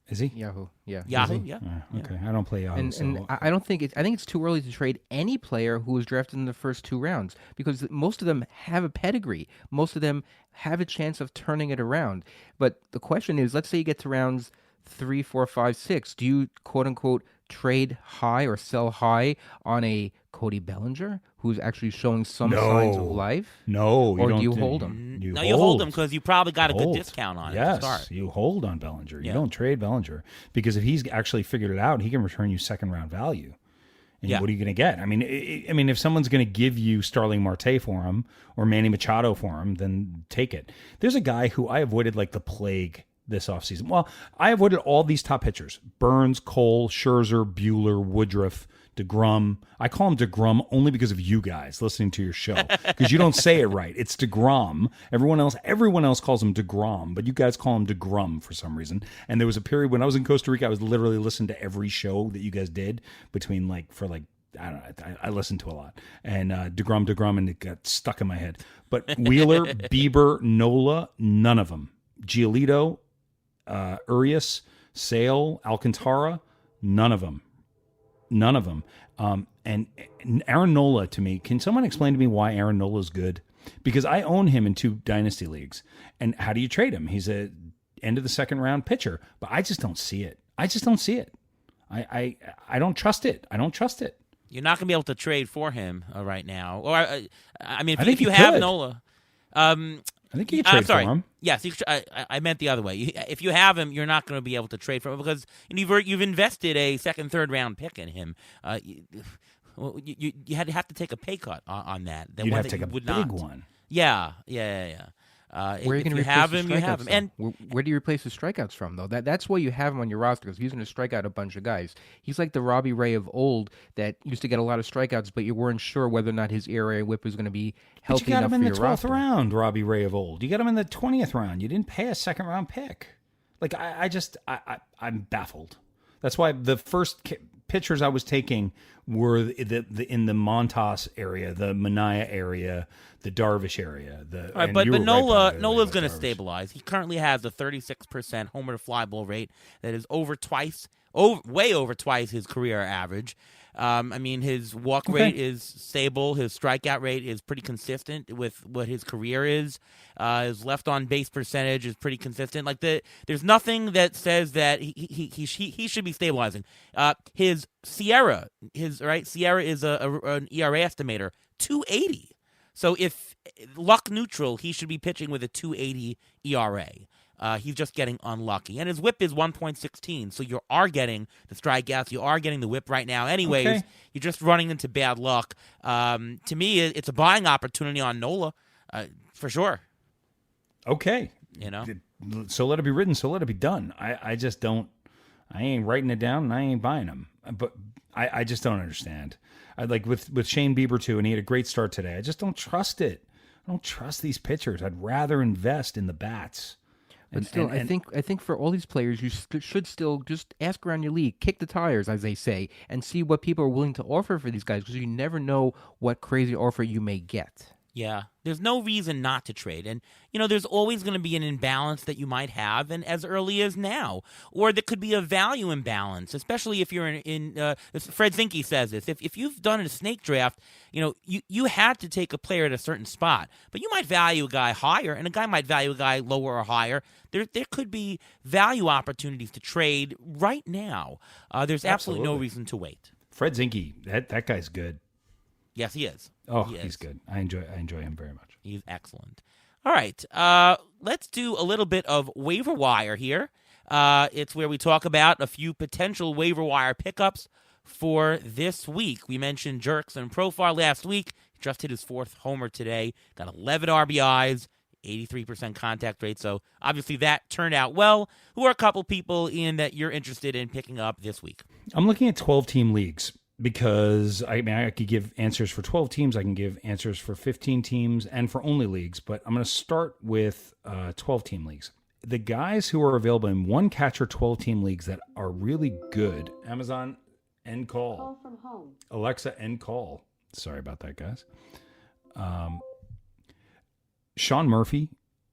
Is he? Yahoo, yeah. Yahoo, yeah. Okay, I don't play Yahoo. And I don't think I think it's too early to trade any player who was drafted in the first 2 rounds because most of them have a pedigree. Most of them have a chance of turning it around. But the question is, let's say you get to rounds 3, 4, 5, 6. Do you quote unquote trade high or sell high on a Cody Bellinger who's actually showing some signs of life? No, or do you hold him? You hold him because you probably got a good discount on it to start. Yes, you hold on Bellinger. You don't trade Bellinger because if he's actually figured it out, he can return you second round value. And what are you going to get? I mean, if someone's going to give you Starling Marte for him or Manny Machado for him, then take it. There's a guy who I avoided like the plague this offseason. Well, I avoided all these top pitchers: Burns, Cole, Scherzer, Buehler, Woodruff, DeGrom. I call him DeGrom only because of you guys listening to your show, because you don't say it right. It's DeGrom. Everyone else calls him DeGrom, but you guys call him DeGrum for some reason. And there was a period when I was in Costa Rica, I was literally listening to every show that you guys did between I don't know, I listened to a lot. And DeGrom, and it got stuck in my head. But Wheeler, Bieber, Nola, none of them. Giolito, Urias, Sale, Alcantara, none of them. None of them. And Aaron Nola, to me, can someone explain to me why Aaron Nola is good? Because I own him in 2 dynasty leagues. And how do you trade him? He's a end of the second round pitcher, but I just don't see it. I don't trust it. I don't trust it. You're not going to be able to trade for him right now. Or I mean, think if you you have could. Nola, I think you can trade sorry. for him. Yes, I meant the other way. If you have him, you're not going to be able to trade for him because you've invested a second, third round pick in him. You had to have to take a pay cut on that. You'd have to take a big one. Yeah. Where are you going to have him? You have him. And where do you replace the strikeouts from, though? That's why you have him on your roster, because he's going to strike out a bunch of guys. He's like the Robbie Ray of old that used to get a lot of strikeouts, but you weren't sure whether or not his ERA whip was going to be healthy But you got enough him for in the your 12th roster. round, Robbie Ray of old. You got him in the 20th round. You didn't pay a second round pick. Like, I'm baffled. That's why the first pitchers I was taking were in the Montas area, the Mania area, the Darvish area. All right, but Nola's going to stabilize. He currently has a 36% homer to fly ball rate that is way over twice his career average. I mean, his walk rate is stable. His strikeout rate is pretty consistent with what his career is. His left on base percentage is pretty consistent. Like there's nothing that says that he should be stabilizing. His Sierra is an ERA estimator 280. So if luck neutral, he should be pitching with a 280 ERA. He's just getting unlucky. And his whip is 1.16, so you are getting the strikeouts. You are getting the whip right now. Anyways, You're just running into bad luck. To me, it's a buying opportunity on Nola, for sure. Okay. You know? So let it be written, so let it be done. I just don't, I ain't writing it down, and I ain't buying them. But I just don't understand. Like with Shane Bieber, too, and he had a great start today. I just don't trust it. I don't trust these pitchers. I'd rather invest in the bats. But still, I think for all these players, you should still just ask around your league, kick the tires, as they say, and see what people are willing to offer for these guys, because you never know what crazy offer you may get. Yeah, there's no reason not to trade. And, there's always going to be an imbalance that you might have, and as early as now. Or there could be a value imbalance, especially if you're in Fred Zinke says this, if you've done a snake draft, you had to take a player at a certain spot. But you might value a guy higher, and a guy might value a guy lower or higher. There could be value opportunities to trade right now. There's absolutely no reason to wait. Fred Zinke, that guy's good. Yes, he is. Oh, he's good. I enjoy him very much. He's excellent. All right, let's do a little bit of waiver wire here. It's where we talk about a few potential waiver wire pickups for this week. We mentioned Jerks and Profar last week. He just hit his 4th homer today. Got 11 RBIs, 83% contact rate. So obviously that turned out well. Who are a couple people, Ian, that you're interested in picking up this week? I'm looking at 12-team leagues. Because I could give answers for 12 teams, I can give answers for 15 teams, and for only leagues. But I'm going to start with 12-team leagues. The guys who are available in one catcher 12-team leagues that are really good. Amazon, end call. Call from home. Alexa, end call. Sorry about that, guys. Sean Murphy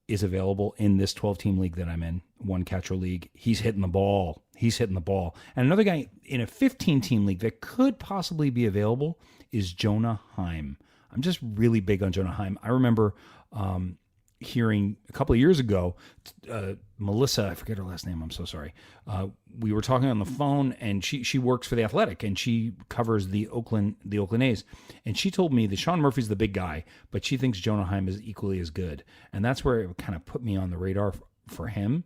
is available in this 12-team league that I'm in, one catcher league. He's hitting the ball. And another guy in a 15-team league that could possibly be available is Jonah Heim. I'm just really big on Jonah Heim. I remember hearing a couple of years ago, Melissa, I forget her last name, I'm so sorry. We were talking on the phone, and she works for The Athletic, and she covers the Oakland A's. And she told me that Sean Murphy's the big guy, but she thinks Jonah Heim is equally as good. And that's where it kind of put me on the radar for him.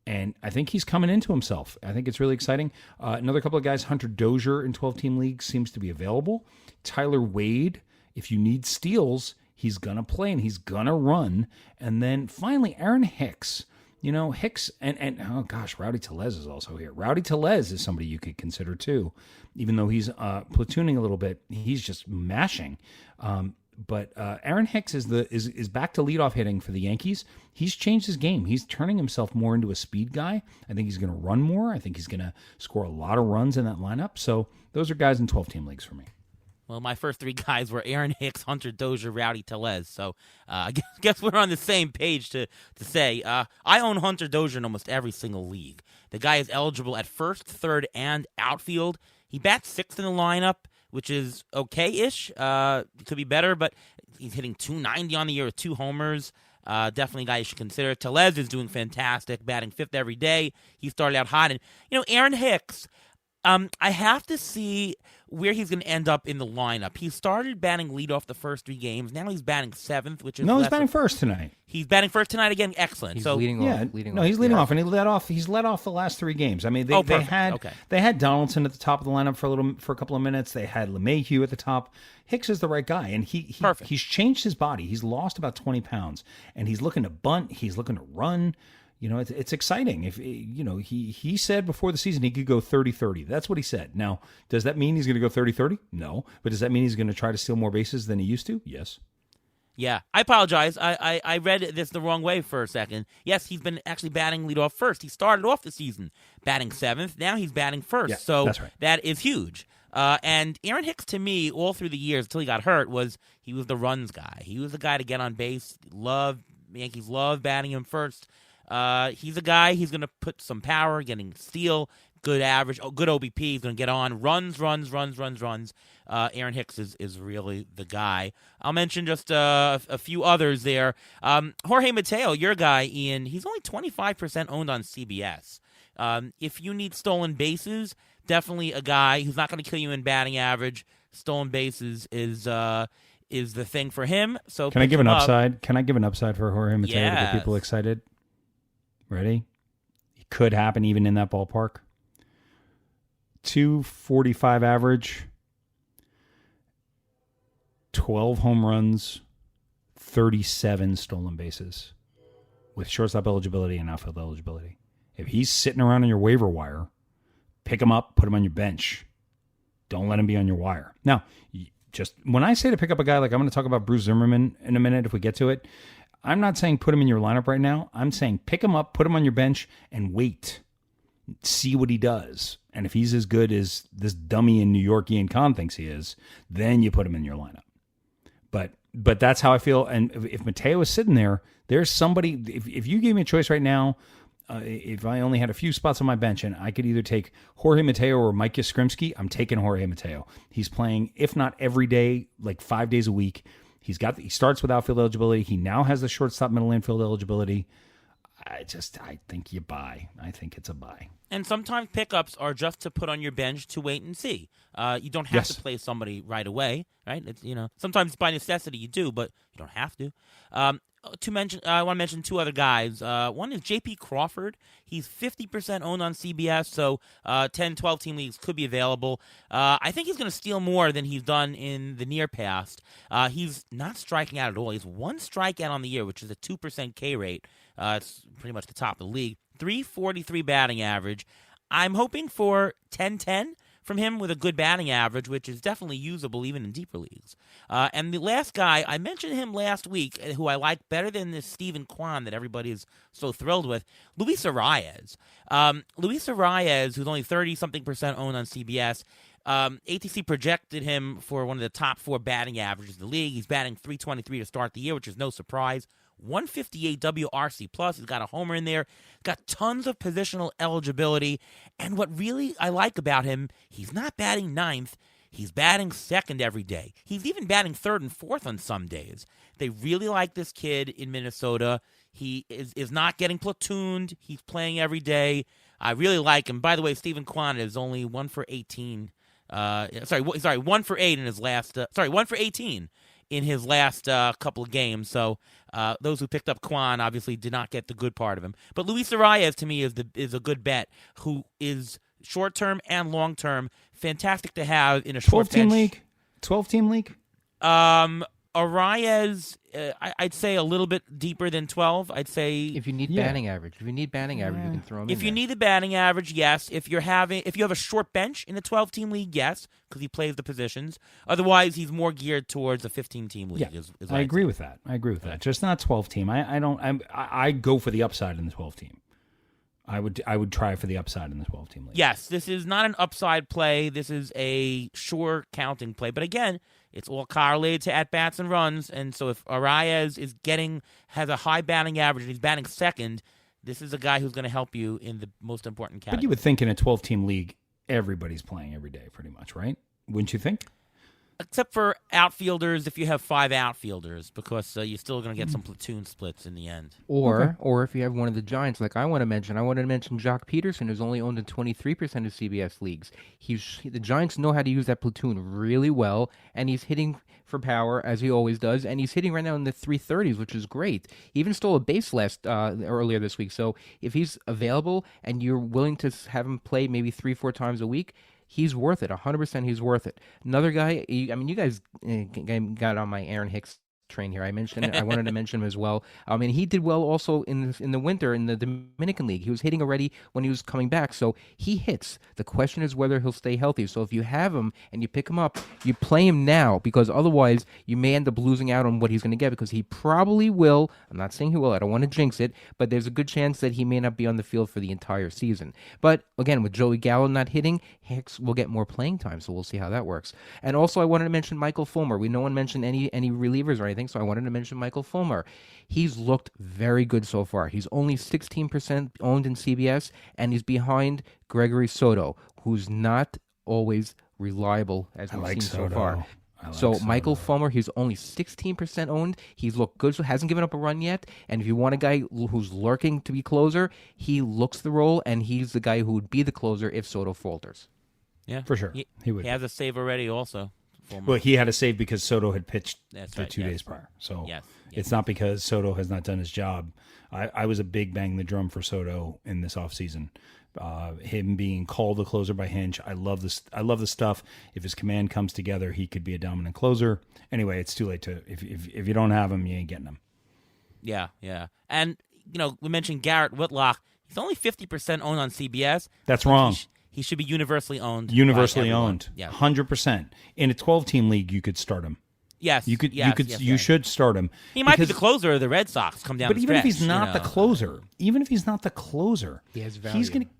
And I think he's coming into himself. I think it's really exciting. Another couple of guys, Hunter Dozier in 12-team leagues seems to be available. Tyler Wade, if you need steals, he's going to play and he's going to run. And then finally, Aaron Hicks. Hicks and oh gosh, Rowdy Tellez is also here. Rowdy Tellez is somebody you could consider too. Even though he's platooning a little bit, he's just mashing. But Aaron Hicks is back to leadoff hitting for the Yankees. He's changed his game. He's turning himself more into a speed guy. I think he's going to run more. I think he's going to score a lot of runs in that lineup. So those are guys in 12-team leagues for me. Well, my first 3 guys were Aaron Hicks, Hunter Dozier, Rowdy Tellez. So I guess we're on the same page to say I own Hunter Dozier in almost every single league. The guy is eligible at first, third, and outfield. He bats sixth in the lineup, which is okay-ish. Could be better, but he's hitting .290 on the year with 2 homers. Definitely a guy you should consider. Tellez is doing fantastic, batting fifth every day. He started out hot. And, Aaron Hicks, I have to see where he's going to end up in the lineup. He started batting leadoff the first 3 games. Now he's batting seventh, which is he's batting first tonight. He's batting first tonight again. Excellent. He's so leading off. He's leading off, and he's led off the last 3 games. I mean, they had Donaldson at the top of the lineup for a couple of minutes. They had LeMahieu at the top. Hicks is the right guy, and he's changed his body. He's lost about 20 pounds, and he's looking to bunt. He's looking to run. It's exciting. If he said before the season he could go 30-30. That's what he said. Now, does that mean he's going to go 30-30? No. But does that mean he's going to try to steal more bases than he used to? Yes. Yeah, I apologize. I read this the wrong way for a second. Yes, he's been actually batting leadoff first. He started off the season batting seventh. Now he's batting first. Yeah, so that's right. That is huge. And Aaron Hicks, to me, all through the years until he got hurt, he was the runs guy. He was the guy to get on base. Yankees love batting him first. He's a guy. He's going to put some power, getting steal, good average, good OBP. He's going to get on runs. Aaron Hicks is really the guy. I'll mention just a few others there. Jorge Mateo, your guy, Ian. He's only 25% owned on CBS. If you need stolen bases, definitely a guy who's not going to kill you in batting average. Stolen bases is the thing for him. So can I give an upside? Can I give an upside for Jorge Mateo to get people excited? Ready? It could happen even in that ballpark. 245 average, 12 home runs, 37 stolen bases with shortstop eligibility and outfield eligibility. If he's sitting around on your waiver wire, pick him up, put him on your bench. Don't let him be on your wire. Now, just when I say to pick up a guy, like I'm going to talk about Bruce Zimmerman in a minute if we get to it, I'm not saying put him in your lineup right now. I'm saying pick him up, put him on your bench, and wait. See what he does. And if he's as good as this dummy in New York Ian Kahn thinks he is, then you put him in your lineup. But that's how I feel. And if Mateo is sitting there, there's somebody, if you gave me a choice right now, if I only had a few spots on my bench and I could either take Jorge Mateo or Mike Yastrzemski, I'm taking Jorge Mateo. He's playing, if not every day, like 5 days a week. He starts with outfield eligibility. He now has the shortstop middle infield eligibility. I think you buy. I think it's a buy. And sometimes pickups are just to put on your bench to wait and see. You don't have to play somebody right away, right? It's, sometimes by necessity you do, but you don't have to. I want to mention 2 other guys. One is J.P. Crawford. He's 50% owned on CBS, so 10, 12-team leagues could be available. I think he's going to steal more than he's done in the near past. He's not striking out at all. He's 1 strikeout on the year, which is a 2% K rate. It's pretty much the top of the league. 343 batting average. I'm hoping for 10-10 from him with a good batting average, which is definitely usable even in deeper leagues. And the last guy, I mentioned him last week, who I like better than this Steven Kwan that everybody is so thrilled with, Luis Sarayas. Luis Sarayas, who's only 30-something% owned on CBS, ATC projected him for one of the top 4 batting averages in the league. He's batting .323 to start the year, which is no surprise. 158 WRC plus. He's got a homer in there. Got tons of positional eligibility. And what really I like about him, he's not batting 9th. He's batting 2nd every day. He's even batting 3rd and 4th on some days. They really like this kid in Minnesota. He is not getting platooned. He's playing every day. I really like him. By the way, Steven Kwan is only 1 for 18. 1 for 8 in his last. 1 for 18 in his last couple of games. So those who picked up Kwan obviously did not get the good part of him. But Luis Sarayas, to me, is a good bet, who is short-term and long-term fantastic to have in a short 12-team bench. league? 12-team league? Arias, I'd say a little bit deeper than 12. I'd say if you need batting average, you can throw him. If you need the batting average, yes. If you have a short bench in a 12-team league, yes, because he plays the positions. Otherwise, he's more geared towards a 15-team league. Yeah, I agree with that. Just not 12-team. I go for the upside in the 12-team. I would try for the upside in the 12-team league. Yes, this is not an upside play. This is a sure counting play. But again, it's all correlated to at-bats and runs. And so if Arias has a high batting average and he's batting 2nd, this is a guy who's going to help you in the most important category. But you would think in a 12-team league, everybody's playing every day pretty much, right? Wouldn't you think? Except for outfielders, if you have 5 outfielders, because you're still going to get some platoon splits in the end. Or if you have one of the Giants, like I want to mention Jock Peterson, who's only owned in 23% of CBS leagues. The Giants know how to use that platoon really well, and he's hitting for power, as he always does, and he's hitting right now in the 330s, which is great. He even stole a base earlier this week, so if he's available and you're willing to have him play maybe 3-4 times a week, he's worth it. 100% he's worth it. Another guy, I mean, you guys got on my Aaron Hicks train here. I wanted to mention him as well. I mean, he did well also in the winter in the Dominican League. He was hitting already when he was coming back, so he hits. The question is whether he'll stay healthy. So if you have him and you pick him up, you play him now, because otherwise you may end up losing out on what he's going to get, because he probably will. I'm not saying he will. I don't want to jinx it, but there's a good chance that he may not be on the field for the entire season. But again, with Joey Gallo not hitting, Hicks will get more playing time, so we'll see how that works. And also I wanted to mention Michael Fulmer. No one mentioned any relievers or anything, so I wanted to mention Michael Fulmer. He's looked very good so far. He's only 16% owned in CBS, and he's behind Gregory Soto, who's not always reliable, as we've seen so far. Michael Fulmer, he's only 16% owned. He's looked good, so hasn't given up a run yet. And if you want a guy who's lurking to be closer, he looks the role, and he's the guy who would be the closer if Soto falters. Yeah, for sure. He would. He has a save already also. Well, he had a save because Soto had pitched for 2 days prior. So it's not because Soto has not done his job. I was a big bang the drum for Soto in this offseason. Him being called the closer by Hinch. I love this. I love the stuff. If his command comes together, he could be a dominant closer. Anyway, it's too late to if you don't have him, you ain't getting him. Yeah. And we mentioned Garrett Whitlock. He's only 50% owned on CBS. That's wrong. He should be universally owned. Universally owned. Yeah. 100%. In a 12-team league, you could start him. Yes. You should start him. He might be the closer of the Red Sox come down but the even stretch, if he's not the closer, he has value.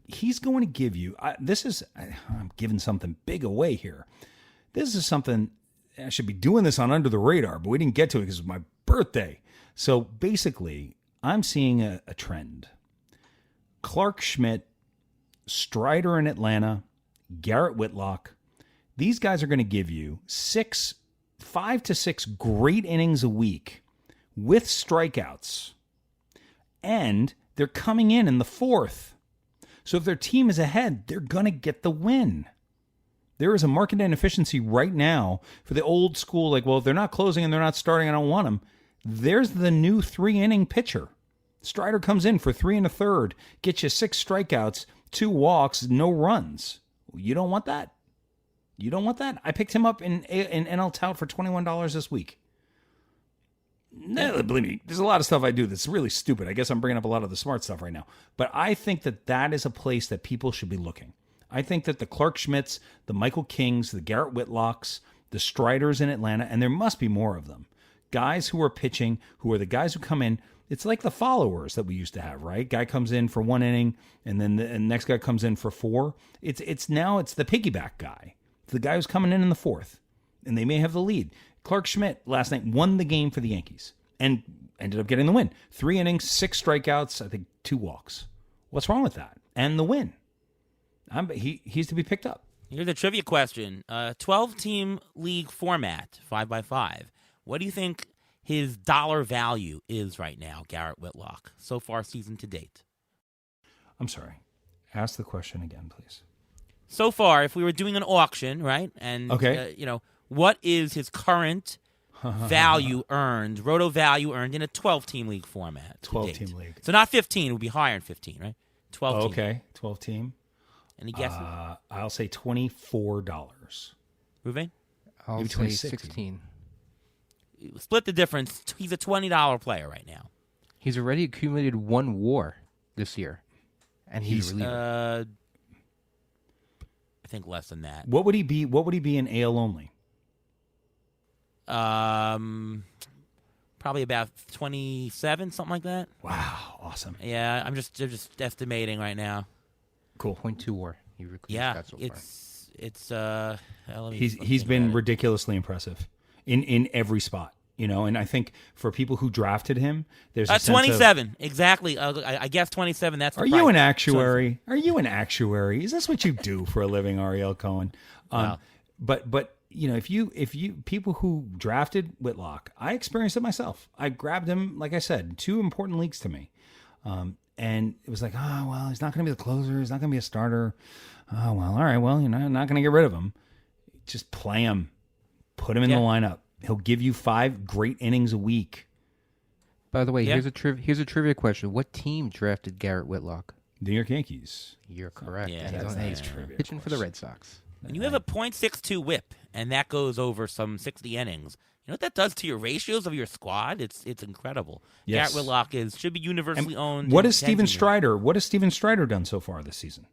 He's going to give you I'm giving something big away here. This is something I should be doing this on Under the Radar, but we didn't get to it because it was my birthday. So basically, I'm seeing a trend. Clark Schmidt, Strider in Atlanta, Garrett Whitlock. These guys are going to give you 5 to 6 great innings a week with strikeouts. And they're coming in the 4th. So if their team is ahead, they're going to get the win. There is a market inefficiency right now for the old school, like, well, if they're not closing and they're not starting, I don't want them. There's the new 3-inning pitcher. Strider comes in for 3 1/3, gets you 6 strikeouts, 2 walks, no runs. You don't want that. I picked him up in NL Tout for $21 this week. No, believe me, there's a lot of stuff I do that's really stupid. I guess I'm bringing up a lot of the smart stuff right now. But I think that is a place that people should be looking. I think that the Clark Schmidts, the Michael Kings, the Garrett Whitlocks, the Striders in Atlanta, and there must be more of them, guys who are pitching, who are the guys who come in. It's like the followers that we used to have, right? Guy comes in for 1 inning, and then the next guy comes in for 4. It's the piggyback guy. It's the guy who's coming in the 4th, and they may have the lead. Clark Schmidt last night won the game for the Yankees and ended up getting the win. 3 innings, 6 strikeouts, I think 2 walks. What's wrong with that? And the win. He's to be picked up. Here's a trivia question. 12-team league format, 5x5. What do you think his dollar value is right now, Garrett Whitlock, so far season to date? I'm sorry. Ask the question again, please. So far, if we were doing an auction, right? And okay. What is his current value earned, roto value earned in a 12-team league format? 12-team league. So not 15, it would be higher than 15, right? 12 team. Okay, 12-team. Any guesses? I'll say $24. Ruvain? I'll say 16. Split the difference. He's a $20 player right now. He's already accumulated 1 WAR this year, and he's a reliever. I think less than that. What would he be? What would he be in AL only? Probably about 27, something like that. Wow, awesome. Yeah, I'm just estimating right now. Cool. 0.2 WAR. Yeah, so it's he's been ridiculously impressive in every spot. And I think for people who drafted him, there's a sense 27 exactly. I guess 27. That's the Are price. you an actuary? Are you an actuary? Is this what you do for a living, Ariel Cohen? Wow. But if you people who drafted Whitlock, I experienced it myself. I grabbed him, like I said, 2 important leagues to me, and it was like, oh well, he's not going to be the closer. He's not going to be a starter. Oh well, all right. Well, I'm not going to get rid of him. Just play him, put him in the lineup. He'll give you 5 great innings a week. By the way, here's a trivia question. What team drafted Garrett Whitlock? New York Yankees. You're correct. Yeah, and he's pitching for the Red Sox. And you have a .62 whip, and that goes over some 60 innings. You know what that does to your ratios of your squad? It's incredible. Yes. Garrett Whitlock should be universally owned. What has Steven Strider done so far this season?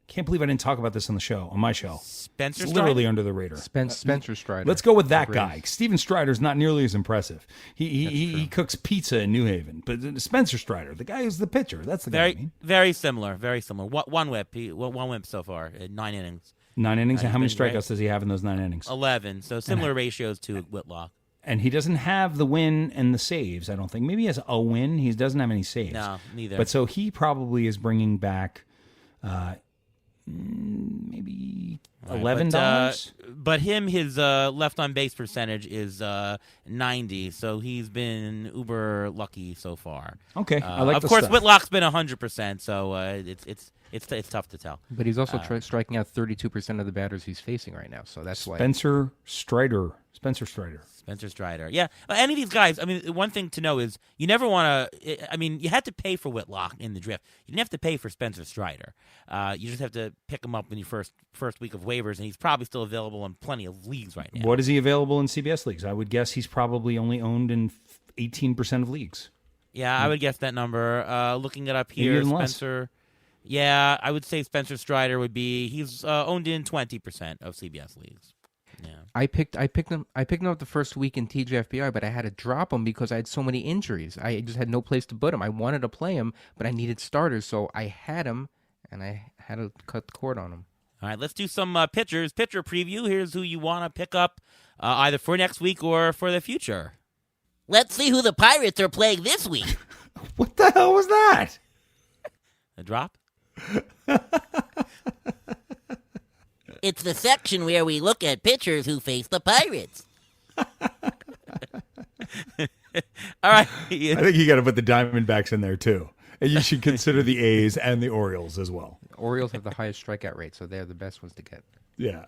Can't believe I didn't talk about this on my show. Spencer It's Strider? literally under the radar. Spencer Strider. Let's go with that guy. Steven Strider's not nearly as impressive. He cooks pizza in New Haven, but Spencer Strider, the guy who's the pitcher, that's the guy. I mean. Very similar. Very similar. One whip. One whip so far. 9 innings. 9 innings. And how many he's been strikeouts does he have in those 9 innings? 11. So similar ratios to Whitlock. And he doesn't have the win and the saves. I don't think. Maybe he has a win. He doesn't have any saves. No, neither. But so he probably is bringing back. Maybe $11. But his left on base percentage is 90, so he's been uber lucky so far. Okay, I like. Of the course, stuff. Whitlock's been 100%, so it's tough to tell. But he's also striking out 32% of the batters he's facing right now, so that's why. Spencer Strider. Spencer Strider. Yeah. Any of these guys, I mean, one thing to know is you never want to, I mean, you had to pay for Whitlock in the draft. You didn't have to pay for Spencer Strider. You just have to pick him up in your first week of waivers, and he's probably still available in plenty of leagues right now. What is he available in CBS leagues? I would guess he's probably only owned in 18% of leagues. Yeah, I would guess that number. Looking it up here, Spencer. Less. Yeah, I would say Spencer Strider he's owned in 20% of CBS leagues. Yeah. I picked him up the first week in TGFBI, but I had to drop him because I had so many injuries. I just had no place to put him. I wanted to play him, but I needed starters, so I had him, and I had to cut the cord on him. All right, let's do some pitcher preview. Here's who you want to pick up either for next week or for the future. Let's see who the Pirates are playing this week. What the hell was that? A drop? It's the section where we look at pitchers who face the Pirates. All right. I think you got to put the Diamondbacks in there, too. And you should consider the A's and the Orioles as well. The Orioles have the highest strikeout rate, so they're the best ones to get. Yeah.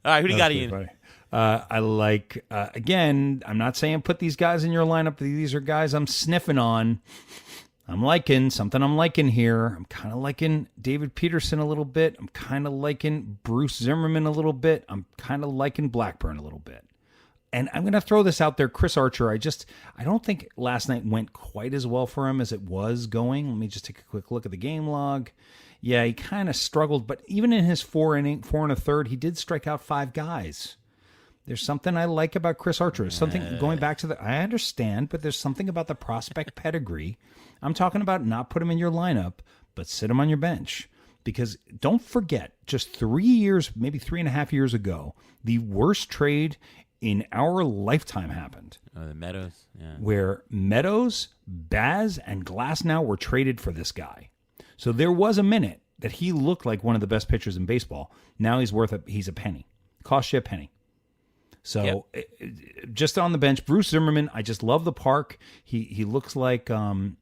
All right, who do you got, Ian? I like, again, I'm not saying put these guys in your lineup. These are guys I'm sniffing on. I'm liking here. I'm kind of liking David Peterson a little bit. I'm kind of liking Bruce Zimmerman a little bit. I'm kind of liking Blackburn a little bit. And I'm going to throw this out there. Chris Archer, I don't think last night went quite as well for him as it was going. Let me just take a quick look at the game log. Yeah, he kind of struggled, but even in his 4 and a third, he did strike out 5 guys. There's something I like about Chris Archer. Something going back to I understand, but there's something about the prospect pedigree. I'm talking about not put him in your lineup, but sit him on your bench. Because don't forget, just 3 years, maybe 3.5 years ago, the worst trade in our lifetime happened. The Meadows, yeah. Where Meadows, Baz, and Glasnow were traded for this guy. So there was a minute that he looked like one of the best pitchers in baseball. Now he's a penny. Cost you a penny. So just on the bench, Bruce Zimmerman, I just love the park. He looks like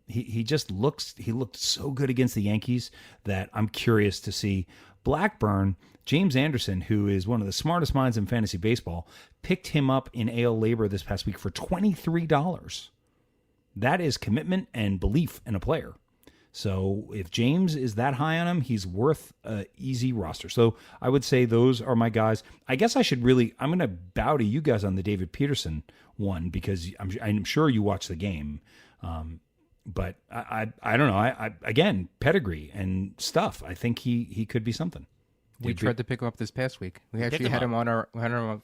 he looked so good against the Yankees that I'm curious to see. Blackburn, James Anderson, who is one of the smartest minds in fantasy baseball, picked him up in AL Labor this past week for $23. That is commitment and belief in a player. So if James is that high on him, he's worth an easy roster. So I would say those are my guys. I guess I'm going to bow to you guys on the David Peterson one because I'm sure you watched the game. But I don't know. I again, pedigree and stuff. I think he could be something. We tried to pick him up this past week. We actually had him on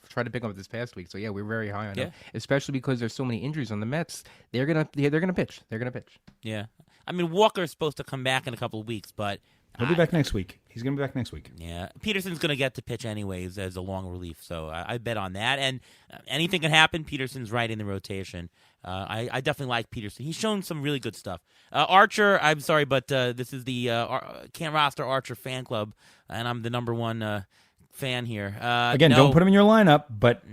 tried to pick him up this past week. So yeah, we're very high on him, especially because there's so many injuries on the Mets. They're gonna pitch. They're gonna pitch. Yeah. I mean, Walker's supposed to come back in a couple of weeks, but he'll be back next week. He's going to be back next week. Yeah, Peterson's going to get to pitch anyways as a long relief, so I bet on that. And anything can happen. Peterson's right in the rotation. I definitely like Peterson. He's shown some really good stuff. Archer, I'm sorry, but this is the Can't Roster Archer fan club, and I'm the number one fan here. Again, don't put him in your lineup, but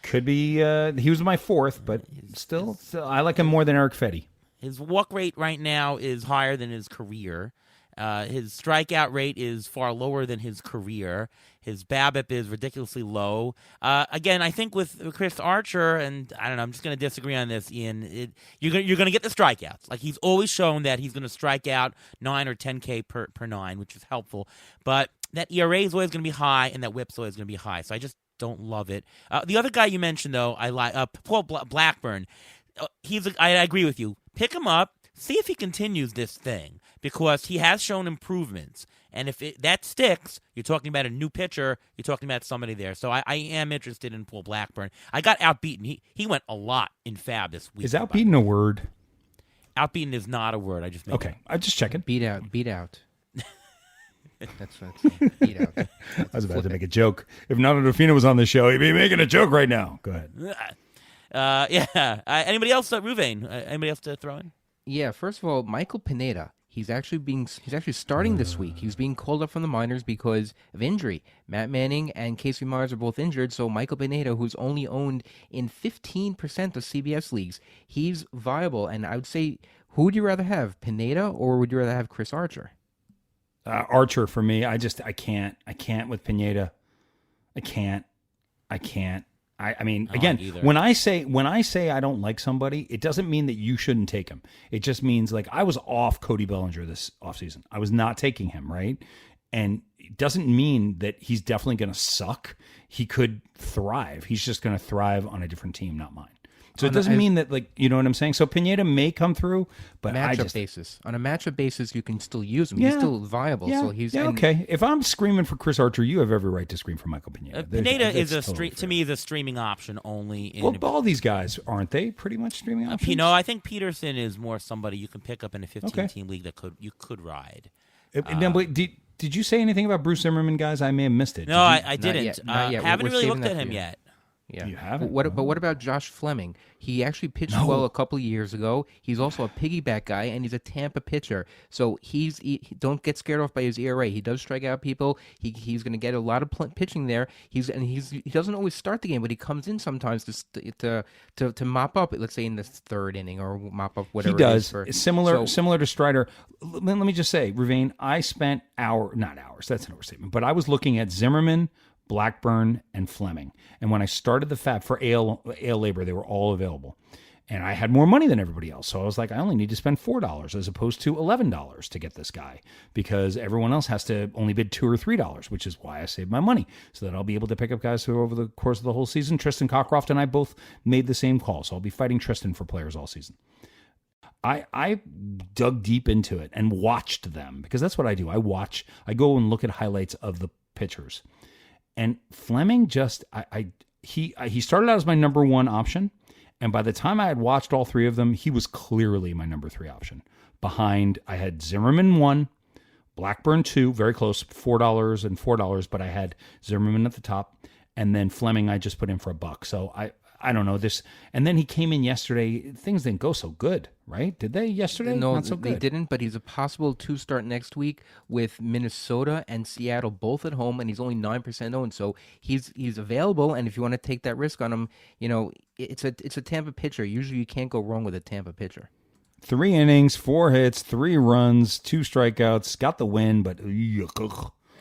could be. He was my fourth, but still, I like him more than Eric Fetty. His walk rate right now is higher than his career. His strikeout rate is far lower than his career. His BABIP is ridiculously low. Again, I think with Chris Archer, and I don't know, I'm just going to disagree on this, Ian. You're going to get the strikeouts. Like, he's always shown that he's going to strike out 9 or 10K per 9, which is helpful. But that ERA is always going to be high, and that WHIP's always going to be high. So I just don't love it. The other guy you mentioned, though, I like Paul Blackburn. I agree with you. Pick him up. See if he continues this thing, because he has shown improvements. And if that sticks, you're talking about a new pitcher, you're talking about somebody there. So I am interested in Paul Blackburn. I got outbeaten. He went a lot in FAB this week. Is outbeaten a word? Outbeaten is not a word. I just made Okay. I just checking. Beat out. That's what I'm saying. Beat out. I was about to make a joke. If Nando Defino was on the show, he'd be making a joke right now. Go ahead. Yeah. Anybody else? Ruvain, anybody else to throw in? Yeah, first of all, Michael Pineda. He's actually starting this week. He's being called up from the minors because of injury. Matt Manning and Casey Myers are both injured, so Michael Pineda, who's only owned in 15% of CBS leagues, he's viable. And I would say, who would you rather have, Pineda, or would you rather have Chris Archer? Archer for me. I can't with Pineda. I can't. I mean, again, when I say I don't like somebody, it doesn't mean that you shouldn't take him. It just means, like, I was off Cody Bellinger this offseason. I was not taking him, right? And it doesn't mean that he's definitely going to suck. He could thrive. He's just going to thrive on a different team, not mine. So it doesn't mean that, like, you know what I'm saying? So Pineda may come through, but basis. On a matchup basis, you can still use him. Yeah, he's still viable. Yeah, so he's okay. If I'm screaming for Chris Archer, you have every right to scream for Michael Pineda. Pineda is to me is a streaming option only. All these guys, aren't they pretty much streaming options? I think Peterson is more somebody you can pick up in a 15-team league that you could ride. Now, did you say anything about Bruce Zimmerman, guys? I may have missed it. No, I didn't. Not yet. Haven't really looked at him yet. Yeah. You haven't? But what about Josh Fleming? He actually pitched well a couple of years ago. He's also a piggyback guy, and he's a Tampa pitcher. So don't get scared off by his ERA. He does strike out people. He's going to get a lot of pitching there. He doesn't always start the game, but he comes in sometimes to mop up. Let's say in the third inning or mop up whatever. He does. It is Similar to Strider. Let me just say, Ruvain, I spent not hours. That's an overstatement. But I was looking at Zimmerman, Blackburn, and Fleming. And when I started the FAB for AL labor, they were all available. And I had more money than everybody else. So I was like, I only need to spend $4 as opposed to $11 to get this guy, because everyone else has to only bid $2 or $3, which is why I saved my money, so that I'll be able to pick up guys who over the course of the whole season. Tristan Cockcroft and I both made the same call. So I'll be fighting Tristan for players all season. I dug deep into it and watched them, because that's what I do. I go and look at highlights of the pitchers. And Fleming he started out as my number one option, and by the time I had watched all three of them, he was clearly my number 3 option. Behind, I had Zimmerman 1, Blackburn 2, very close, $4 and $4, but I had Zimmerman at the top, and then Fleming I just put in for $1. So I don't know this. And then he came in yesterday. Things didn't go so good, right? Did they yesterday? No, Not so good. They didn't, but he's a possible 2-start next week with Minnesota and Seattle both at home, and he's only 9% owned. So he's available, and if you want to take that risk on him, it's a Tampa pitcher. Usually you can't go wrong with a Tampa pitcher. 3 innings, 4 hits, 3 runs, 2 strikeouts, got the win, but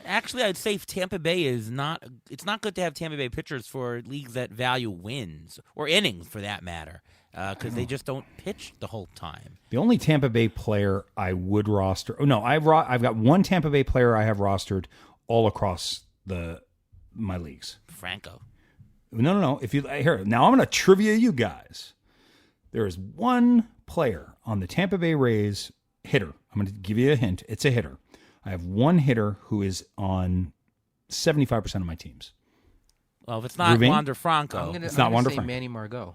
Actually, I'd say Tampa Bay is not. It's not good to have Tampa Bay pitchers for leagues that value wins or innings, for that matter, because they just don't pitch the whole time. The only Tampa Bay player I would roster. Oh no, I've got one Tampa Bay player I have rostered all across my leagues. Franco. No. If you here now, I'm going to trivia you guys. There is one player on the Tampa Bay Rays hitter. I'm going to give you a hint. It's a hitter. I have one hitter who is on 75% of my teams. Well, if it's not Ruvain? Wander Franco, it's not Wander Franco. Manny Margot.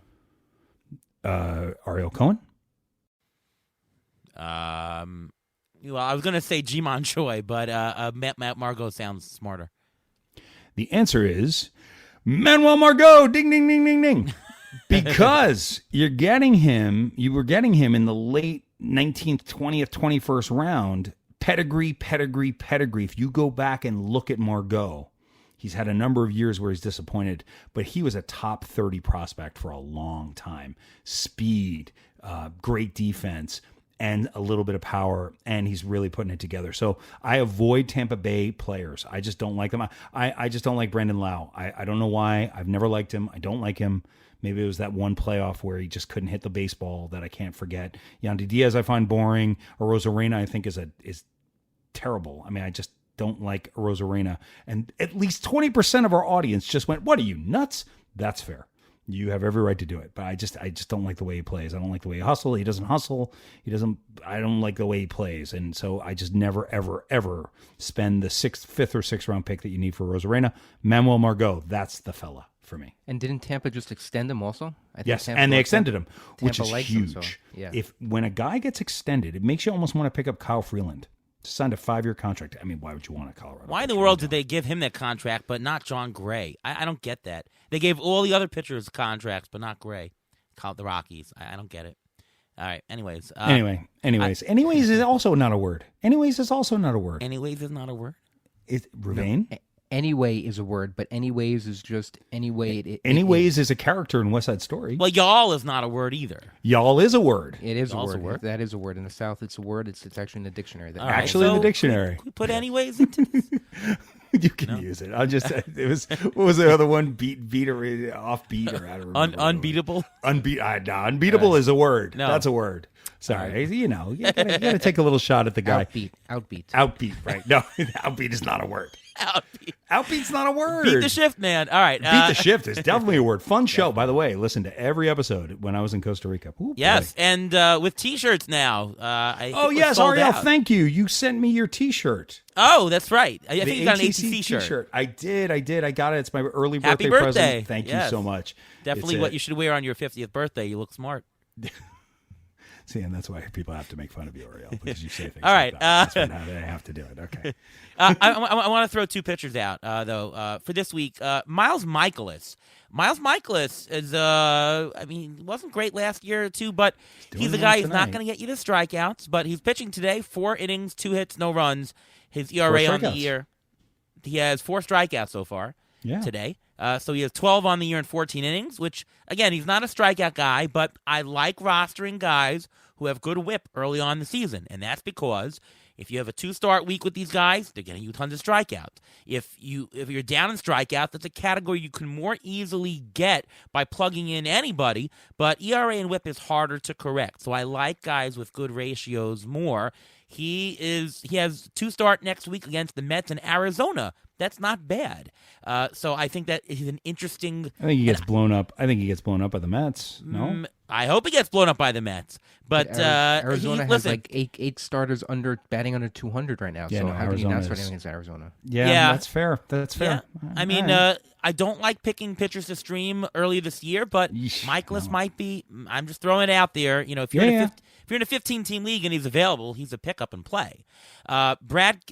Ariel Cohen. Well, I was going to say Jimon Choi, but Matt Margot sounds smarter. The answer is Manuel Margot. Ding, ding, ding, ding, ding. Because you were getting him in the late 19th, 20th, 21st round. Pedigree. If you go back and look at Margot, he's had a number of years where he's disappointed, but he was a top 30 prospect for a long time. Speed, great defense, and a little bit of power, and he's really putting it together. So I avoid Tampa Bay players. I just don't like them. I just don't like Brandon Lau. I don't know why. I've never liked him. I don't like him. Maybe it was that one playoff where he just couldn't hit the baseball that I can't forget. Yandy Diaz I find boring. Arozarena I think is terrible. I mean, I just don't like Arozarena. And at least 20% of our audience just went, "What are you, nuts?" That's fair. You have every right to do it. But I just don't like the way he plays. I don't like the way he hustles. He doesn't hustle. I don't like the way he plays. And so I just never, ever, ever spend the fifth or sixth round pick that you need for Arozarena. Manuel Margot, that's the fella for me. And didn't Tampa just extend him also? Yes, and they extended him, which is likes huge. him, so, yeah. When a guy gets extended, it makes you almost want to pick up Kyle Freeland. Signed a 5-year contract. I mean, why would you want a Colorado? Why in the world did they give him that contract, but not John Gray? I don't get that. They gave all the other pitchers contracts, but not Gray. Called the Rockies. I don't get it. All right. Anyways. Anyways is also not a word. Anyways is also not a word. Anyways is not a word. Is Ravane? No, anyway is a word, but anyways is just anyway. Anyways is a character in West Side Story. Well, y'all is not a word either. Y'all is a word. It is a Y'all's word. a word. That is a word. In the South, it's a word. It's actually in the dictionary. All right, Actually in the dictionary. We put anyways into this? You can use it. I'll just. It was. What was the other one? Beat or offbeat or I don't remember. Unbeatable. Unbeatable is a word. No. That's a word. Sorry, you gotta take a little shot at the guy. Outbeat. Right? No, outbeat is not a word. Outbeat's not a word. Beat the shift, man. All right. Beat the shift is definitely a word. Fun show, by the way. Listen to every episode when I was in Costa Rica. Ooh, yes, boy. and with T-shirts now. Yes, Ariel, thank you. You sent me your T-shirt. Oh, that's right. I think you got an ATC ATC shirt. T-shirt. I did. I got it. It's my early Happy birthday birthday. present. Thank you Yes. so much. Definitely what you should wear on your 50th birthday. You look smart. See, and that's why people have to make fun of you, Ariel, because you say things All right, like that. That's why they have to do it. Okay. I want to throw two pictures out, though, for this week. Miles Michaelis. Miles Michaelis is, wasn't great last year or two, but he's a guy who's not going to get you the strikeouts, but he's pitching today, 4 innings, 2 hits, no runs. His ERA on the year, he has 4 strikeouts so far today. So he has 12 on the year in 14 innings, which, again, he's not a strikeout guy, but I like rostering guys who have good whip early on in the season, and that's because if you have a 2-start week with these guys, they're getting you tons of strikeouts. If you're down in strikeouts, that's a category you can more easily get by plugging in anybody, but ERA and whip is harder to correct. So I like guys with good ratios more. He has 2-start next week against the Mets in Arizona. That's not bad. So I think that he's an interesting. I think he gets blown up. by the Mets. No, I hope he gets blown up by the Mets. But Arizona has like eight starters batting under 200 right now. Yeah, so no, how do you Arizona not start is- against Arizona? yeah, that's fair. That's fair. Yeah. I mean, I don't like picking pitchers to stream early this year, but Michaelis might be. I'm just throwing it out there. You know, if you're in a 15-team league and he's available, he's a pickup and play. Brad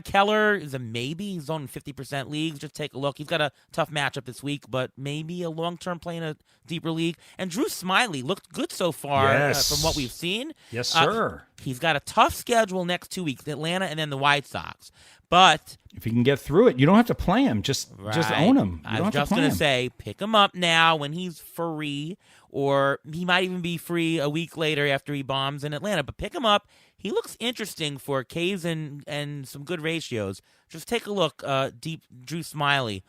Keller is a maybe. He's on 50% leagues. Just take a look. He's got a tough matchup this week, but maybe a long-term play in a deeper league. And Drew Smiley looked good so far from what we've seen. Yes, sir. He's got a tough schedule next 2 weeks, Atlanta and then the White Sox. But if he can get through it, you don't have to play him. Just own him. I was just going to say, pick him up now when he's free, or he might even be free a week later after he bombs in Atlanta. But pick him up. He looks interesting for Ks and some good ratios. Just take a look. Deep Drew Smiley.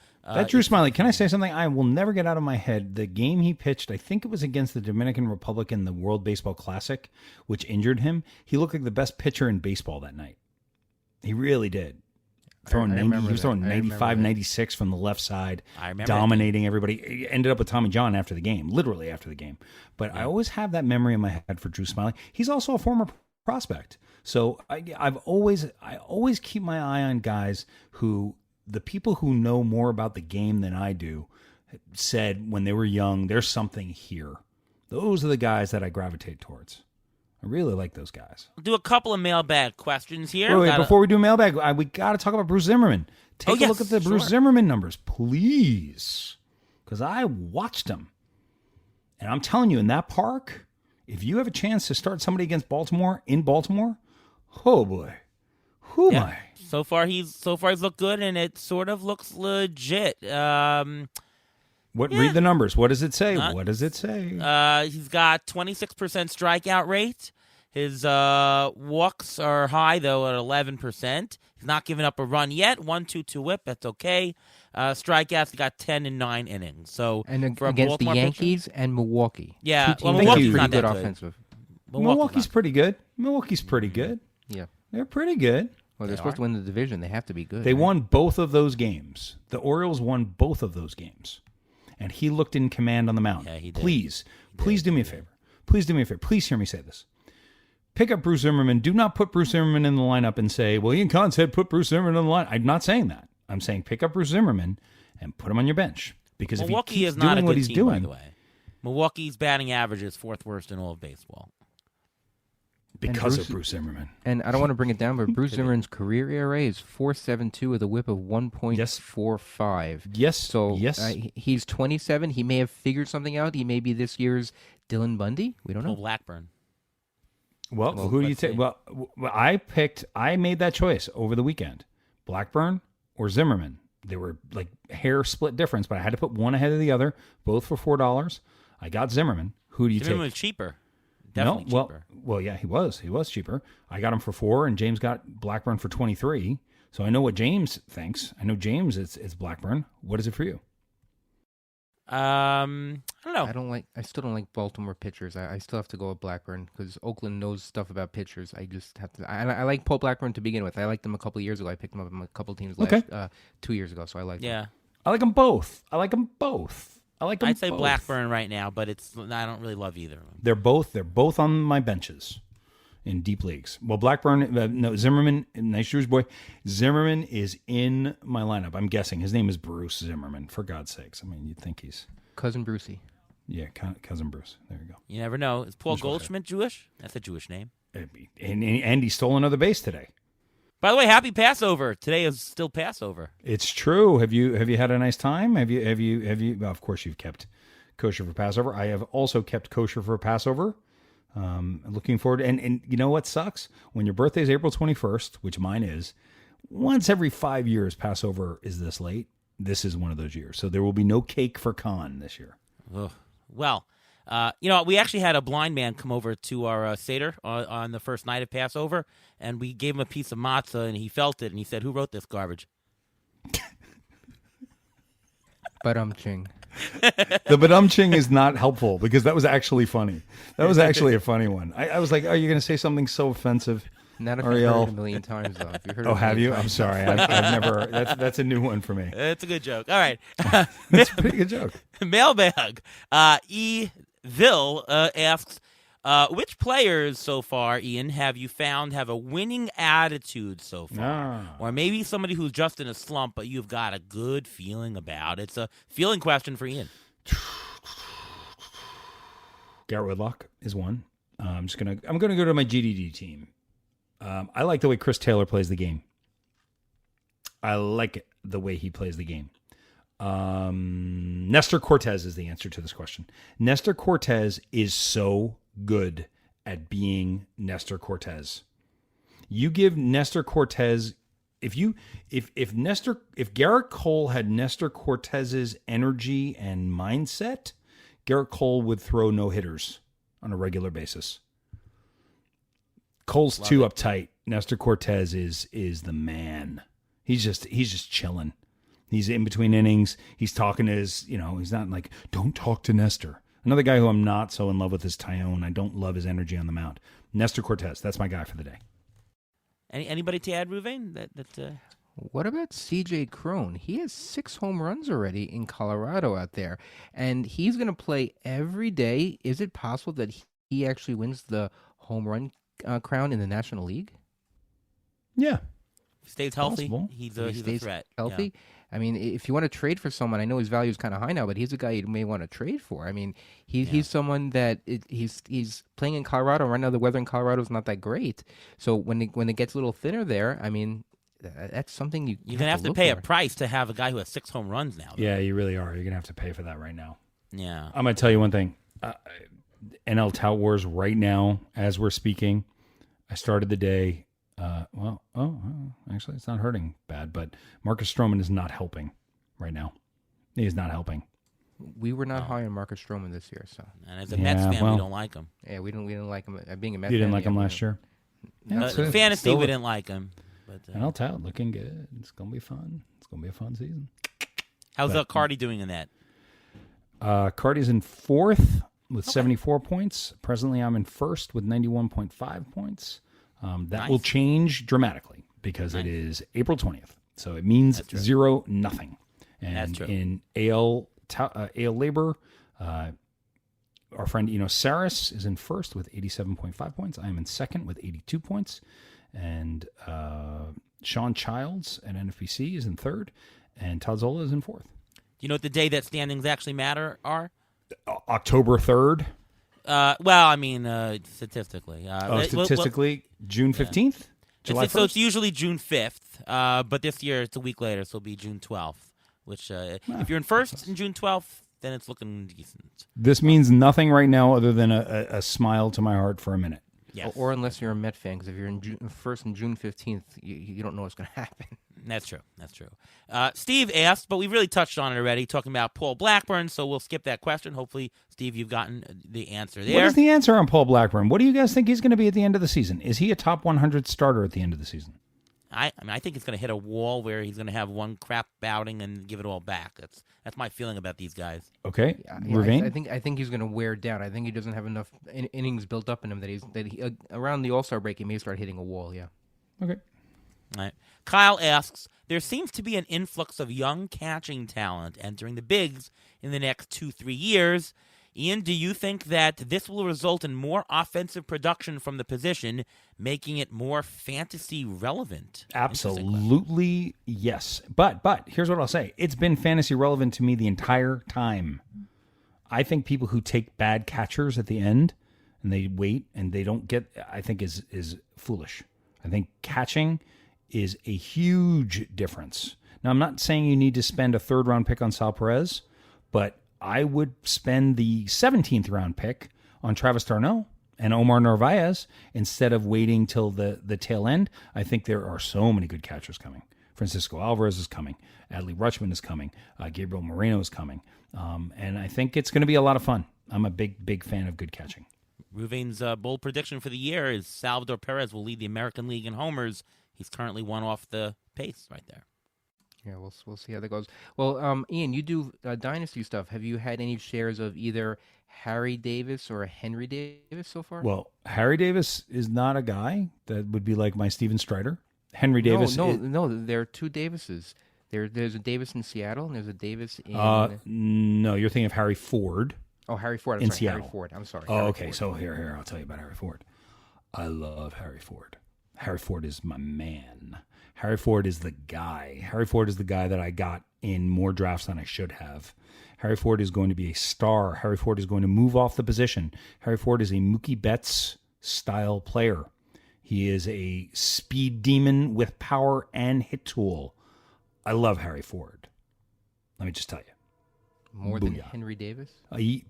Drew Smiley, can I say something? I will never get out of my head. The game he pitched, I think it was against the Dominican Republic in the World Baseball Classic, which injured him. He looked like the best pitcher in baseball that night. He really did. He was throwing 95, 96 from the left side, dominating everybody. He ended up with Tommy John after the game, literally after the game. But I always have that memory in my head for Drew Smiley. He's also a former prospect. So I always keep my eye on guys who, the people who know more about the game than I do, said when they were young, there's something here. Those are the guys that I gravitate towards. I really like those guys. I'll do a couple of mailbag questions here. Wait, before we do mailbag, we got to talk about Bruce Zimmerman. Take a look at the Bruce Zimmerman numbers, please, because I watched him. And I'm telling you, in that park, if you have a chance to start somebody against Baltimore in Baltimore, oh boy, who am I? So far he's looked good, and it sort of looks legit. Read the numbers. What does it say? What does it say? He's got 26% strikeout rate. His walks are high though at 11%. He's not giving up a run yet. 1.22 whip. That's okay. Strikeouts, he got 10 in 9 innings. So and for against the Yankees pitcher, and Milwaukee. Yeah, well, Milwaukee's pretty not good that offensive. Milwaukee's pretty good. Milwaukee's pretty good. Yeah, they're pretty good. Well, they're supposed to win the division. They have to be good. They won both of those games. The Orioles won both of those games. And he looked in command on the mound. Yeah, he did. Please do me a favor. Please do me a favor. Please hear me say this. Pick up Bruce Zimmerman. Do not put Bruce Zimmerman in the lineup and say, well, Ian Kahn said put Bruce Zimmerman in the lineup. I'm not saying that. I'm saying pick up Bruce Zimmerman and put him on your bench. Because Milwaukee if he keeps is not doing a what good he's team, doing. by the way. Milwaukee's batting average is 4th worst in all of baseball. Because of Bruce Zimmerman. And I don't want to bring it down, but Bruce Zimmerman's career ERA is 4.72 with a whip of 1.45. Yes. So yes. He's 27. He may have figured something out. He may be this year's Dylan Bundy. We don't know. Blackburn. Well, who do you take? Well, I made that choice over the weekend. Blackburn or Zimmerman. They were like hair split difference, but I had to put one ahead of the other, both for $4. I got Zimmerman. Who do you take? Zimmerman was cheaper. Definitely cheaper. Well, yeah, he was cheaper. I got him for $4, and James got Blackburn for $23. So I know what James thinks. I know James it's Blackburn. What is it for you? I don't know. I still don't like Baltimore pitchers. I still have to go with Blackburn because Oakland knows stuff about pitchers. I just have to. I like Paul Blackburn to begin with. I liked him a couple of years ago. I picked him up in a couple of teams 2 years ago. So I like. Yeah. Him. I like them both. I'd say Blackburn right now, but I don't really love either of them. They're both on my benches in deep leagues. Well, Blackburn, Zimmerman, nice Jewish boy. Zimmerman is in my lineup. I'm guessing his name is Bruce Zimmerman. For God's sakes, I mean, you'd think he's cousin Brucey. Yeah, cousin Bruce. There you go. You never know. Is Paul Goldschmidt Jewish? That's a Jewish name. And he stole another base today. By the way, happy Passover. Today is still Passover. It's true. Have you had a nice time? Have you well, of course you've kept kosher for Passover. I have also kept kosher for Passover. Looking forward and you know what sucks? When your birthday is April 21st, which mine is, once every 5 years Passover is this late. This is one of those years. So there will be no cake for Khan this year. Ugh. Well, we actually had a blind man come over to our Seder on the first night of Passover, and we gave him a piece of matzah, and he felt it, and he said, "Who wrote this garbage?" Badum-ching. The badum-ching is not helpful because that was actually funny. That was actually a funny one. I was like, "Are you going to say something so offensive?" Not if you've heard it a million times, though. If you heard it have you? I'm sorry. I've never. That's a new one for me. It's a good joke. All right. It's a pretty good joke. Mailbag. Ville asks, which players so far, Ian, have you found have a winning attitude so far? Or maybe somebody who's just in a slump, but you've got a good feeling about. It's a feeling question for Ian. Garrett Whitlock is one. I'm gonna go to my GDD team. I like the way Chris Taylor plays the game. I like the way he plays the game. Nestor Cortez is the answer to this question. Nestor Cortez is so good at being Nestor Cortez. You give Nestor Cortez if Garrett Cole had Nestor Cortez's energy and mindset, Garrett Cole would throw no hitters on a regular basis. Cole's too uptight. Nestor Cortez is the man. He's just chilling. He's in between innings. He's talking to his, he's not like, don't talk to Nestor. Another guy who I'm not so in love with is Tyone. I don't love his energy on the mound. Nestor Cortez, that's my guy for the day. Anybody to add, Ruvain? What about C.J. Cron? He has 6 home runs already in Colorado out there, and he's going to play every day. Is it possible that he actually wins the home run crown in the National League? Yeah. Stays healthy. Possible. He's If he a stays threat. healthy. I mean, if you want to trade for someone, I know his value is kind of high now, but he's a guy you may want to trade for. I mean, he's someone that he's playing in Colorado. Right now, the weather in Colorado is not that great. So when it gets a little thinner there, I mean, that's something you're gonna have to pay a price to have a guy who has 6 home runs now. Though. Yeah, you really are. You're gonna have to pay for that right now. Yeah. I'm gonna tell you one thing. NL Tout Wars right now, as we're speaking. I started the day. Actually, it's not hurting bad, but Marcus Stroman is not helping right now. He is not helping. We were not high on Marcus Stroman this year, so. And as a Mets fan, we don't like him. Yeah, we don't like him. Being a Mets You didn't fan, like him last year? Yeah, fantasy, we didn't like him. But NL Tout looking good. It's gonna be fun. It's gonna be a fun season. How's Cardi doing in that? Cardi's in 4th with 74 points. Presently, I'm in 1st with 91.5 points. That will change dramatically because it is April 20th. So it means 0-0. And in AL Labor, our friend Sarayas is in 1st with 87.5 points. I am in 2nd with 82 points. And Sean Childs at NFBC is in 3rd. And Todd Zola is in 4th. You know what the day that standings actually matter are? October 3rd. Well, I mean, statistically. Statistically, June 15th? July 1st? So it's usually June 5th, but this year it's a week later, so it'll be June 12th, which if you're in 1st in June 12th, then it's looking decent. This means nothing right now other than a smile to my heart for a minute. Yes. Or unless you're a Met fan, because if you're in 1st and June 15th, you don't know what's going to happen. That's true. Steve asked, but we really touched on it already, talking about Paul Blackburn, so we'll skip that question. Hopefully, Steve, you've gotten the answer there. What is the answer on Paul Blackburn? What do you guys think he's going to be at the end of the season? Is he a top 100 starter at the end of the season? I think it's going to hit a wall where he's going to have one crap outing and give it all back. That's my feeling about these guys. Okay, Ravine? I think he's going to wear down. I think he doesn't have enough innings built up in him that he around the All-Star break he may start hitting a wall. Yeah. Okay. All right. Kyle asks, there seems to be an influx of young catching talent entering the bigs in the next 2-3 years. Ian, do you think that this will result in more offensive production from the position, making it more fantasy relevant? Absolutely, yes. But here's what I'll say. It's been fantasy relevant to me the entire time. I think people who take bad catchers at the end and they wait and they don't get, I think is foolish. I think catching is a huge difference. Now, I'm not saying you need to spend a 3rd-round pick on Sal Perez, but I would spend the 17th round pick on Travis d'Arnaud and Omar Narvaez instead of waiting till the tail end. I think there are so many good catchers coming. Francisco Alvarez is coming. Adley Rutschman is coming. Gabriel Moreno is coming. And I think it's going to be a lot of fun. I'm a big fan of good catching. Ruvain's bold prediction for the year is Salvador Perez will lead the American League in homers. He's currently one off the pace right there. Yeah, we'll see how that goes. Well, Ian, you do dynasty stuff. Have you had any shares of either Harry Davis or Henry Davis so far? Well, Harry Davis is not a guy that would be like my Steven Strider. Henry Davis. No, there are 2 Davises. There's a Davis in Seattle and there's a Davis in. No, you're thinking of Harry Ford. Oh, Harry Ford. Seattle. Harry Ford. I'm sorry. Oh, okay. Ford. So here, I'll tell you about Harry Ford. I love Harry Ford. Harry Ford is my man. Harry Ford is the guy. Harry Ford is the guy that I got in more drafts than I should have. Harry Ford is going to be a star. Harry Ford is going to move off the position. Harry Ford is a Mookie Betts style player. He is a speed demon with power and hit tool. I love Harry Ford. Let me just tell you. More than Henry Davis?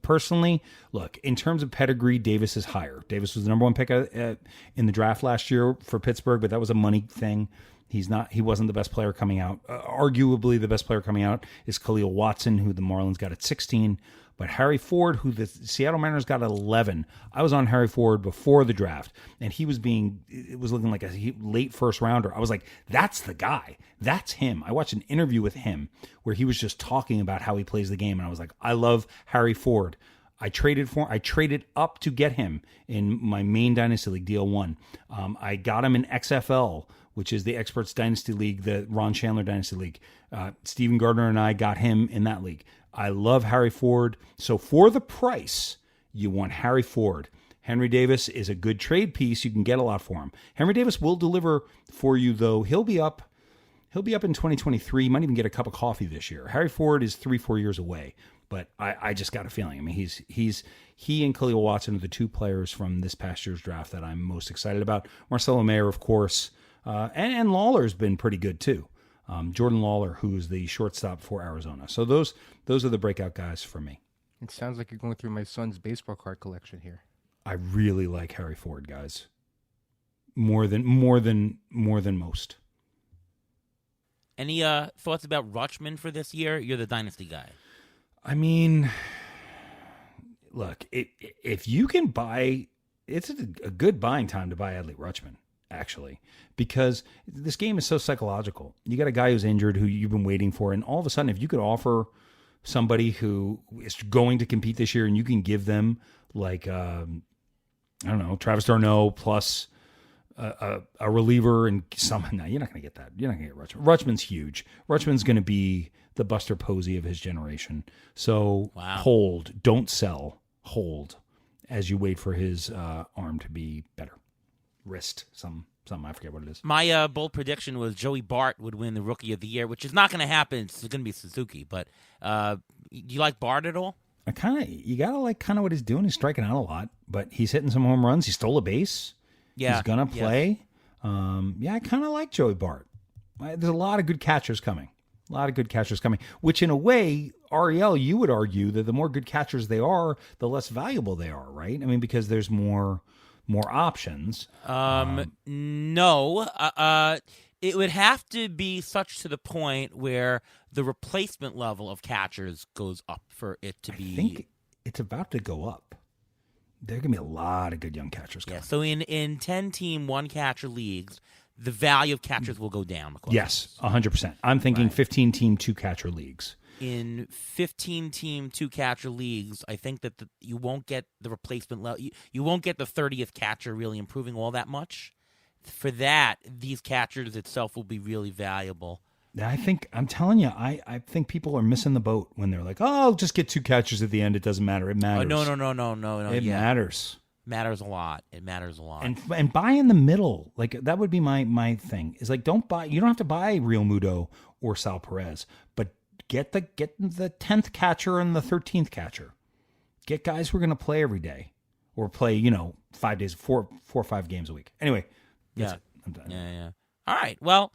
Personally, look, in terms of pedigree, Davis is higher. Davis was the number 1 pick in the draft last year for Pittsburgh, but that was a money thing. He wasn't the best player coming out. Arguably, the best player coming out is Khalil Watson, who the Marlins got at 16. But Harry Ford, who the Seattle Mariners got at 11, I was on Harry Ford before the draft, and it was looking like a late first rounder. I was like, that's the guy. That's him. I watched an interview with him where he was just talking about how he plays the game, and I was like, I love Harry Ford. I traded up to get him in my main Dynasty League, DL1. I got him in XFL, which is the Experts Dynasty League, the Ron Chandler Dynasty League. Steven Gardner and I got him in that league. I love Harry Ford. So for the price, you want Harry Ford. Henry Davis is a good trade piece. You can get a lot for him. Henry Davis will deliver for you, though. He'll be up in 2023. He might even get a cup of coffee this year. Harry Ford is 3-4 years away, but I just got a feeling. I mean, he and Khalil Watson are the two players from this past year's draft that I'm most excited about. Marcelo Mayer, of course, and Lawler's been pretty good too. Jordan Lawler, who's the shortstop for Arizona. So those are the breakout guys for me. It sounds like you're going through my son's baseball card collection here. I really like Harry Ford, guys. More than most. Any thoughts about Rutschman for this year? You're the dynasty guy. I mean, look, if you can buy, it's a good buying time to buy Adley Rutschman, actually, because this game is so psychological. You got a guy who's injured who you've been waiting for, and all of a sudden, if you could offer somebody who is going to compete this year and you can give them like, I don't know, Travis d'Arnaud plus a reliever and no, you're not going to get that. You're not going to get Rutschman. Rutschman's huge. Rutschman's going to be the Buster Posey of his generation. So hold, don't sell, hold as you wait for his arm to be better. Wrist, something, I forget what it is. My bold prediction was Joey Bart would win the Rookie of the Year, which is not going to happen. It's going to be Suzuki. But do you like Bart at all? You gotta like kind of what he's doing. He's striking out a lot, but he's hitting some home runs. He stole a base. Yeah, he's gonna play. Yeah, I kind of like Joey Bart. There's a lot of good catchers coming. Which in a way, Ariel, you would argue that the more good catchers they are, the less valuable they are, right? I mean, because there's more options. No. It would have to be such to the point where the replacement level of catchers goes up for it to be. I think it's about to go up. There are going to be a lot of good young catchers coming. Yeah, so in 10-team, one-catcher leagues, the value of catchers will go down. Yes, 100%. I'm thinking 15-team, two-catcher leagues. In 15-team, two-catcher leagues, I think that you won't get the replacement level. You won't get the 30th catcher really improving all that much. For that, these catchers itself will be really valuable. I'm telling you, I think people are missing the boat when they're like, oh, I'll just get two catchers at the end. It doesn't matter. It matters. Oh, no. It matters. Matters a lot. It matters a lot. And buy in the middle. Like, that would be my thing. Is like, you don't have to buy Real Muto or Sal Perez, but get the 10th catcher and the 13th catcher. Get guys who are going to play every day or play, 5 days, four or 5 games a week. Anyway. Yeah. I'm done. Yeah. All right. Well,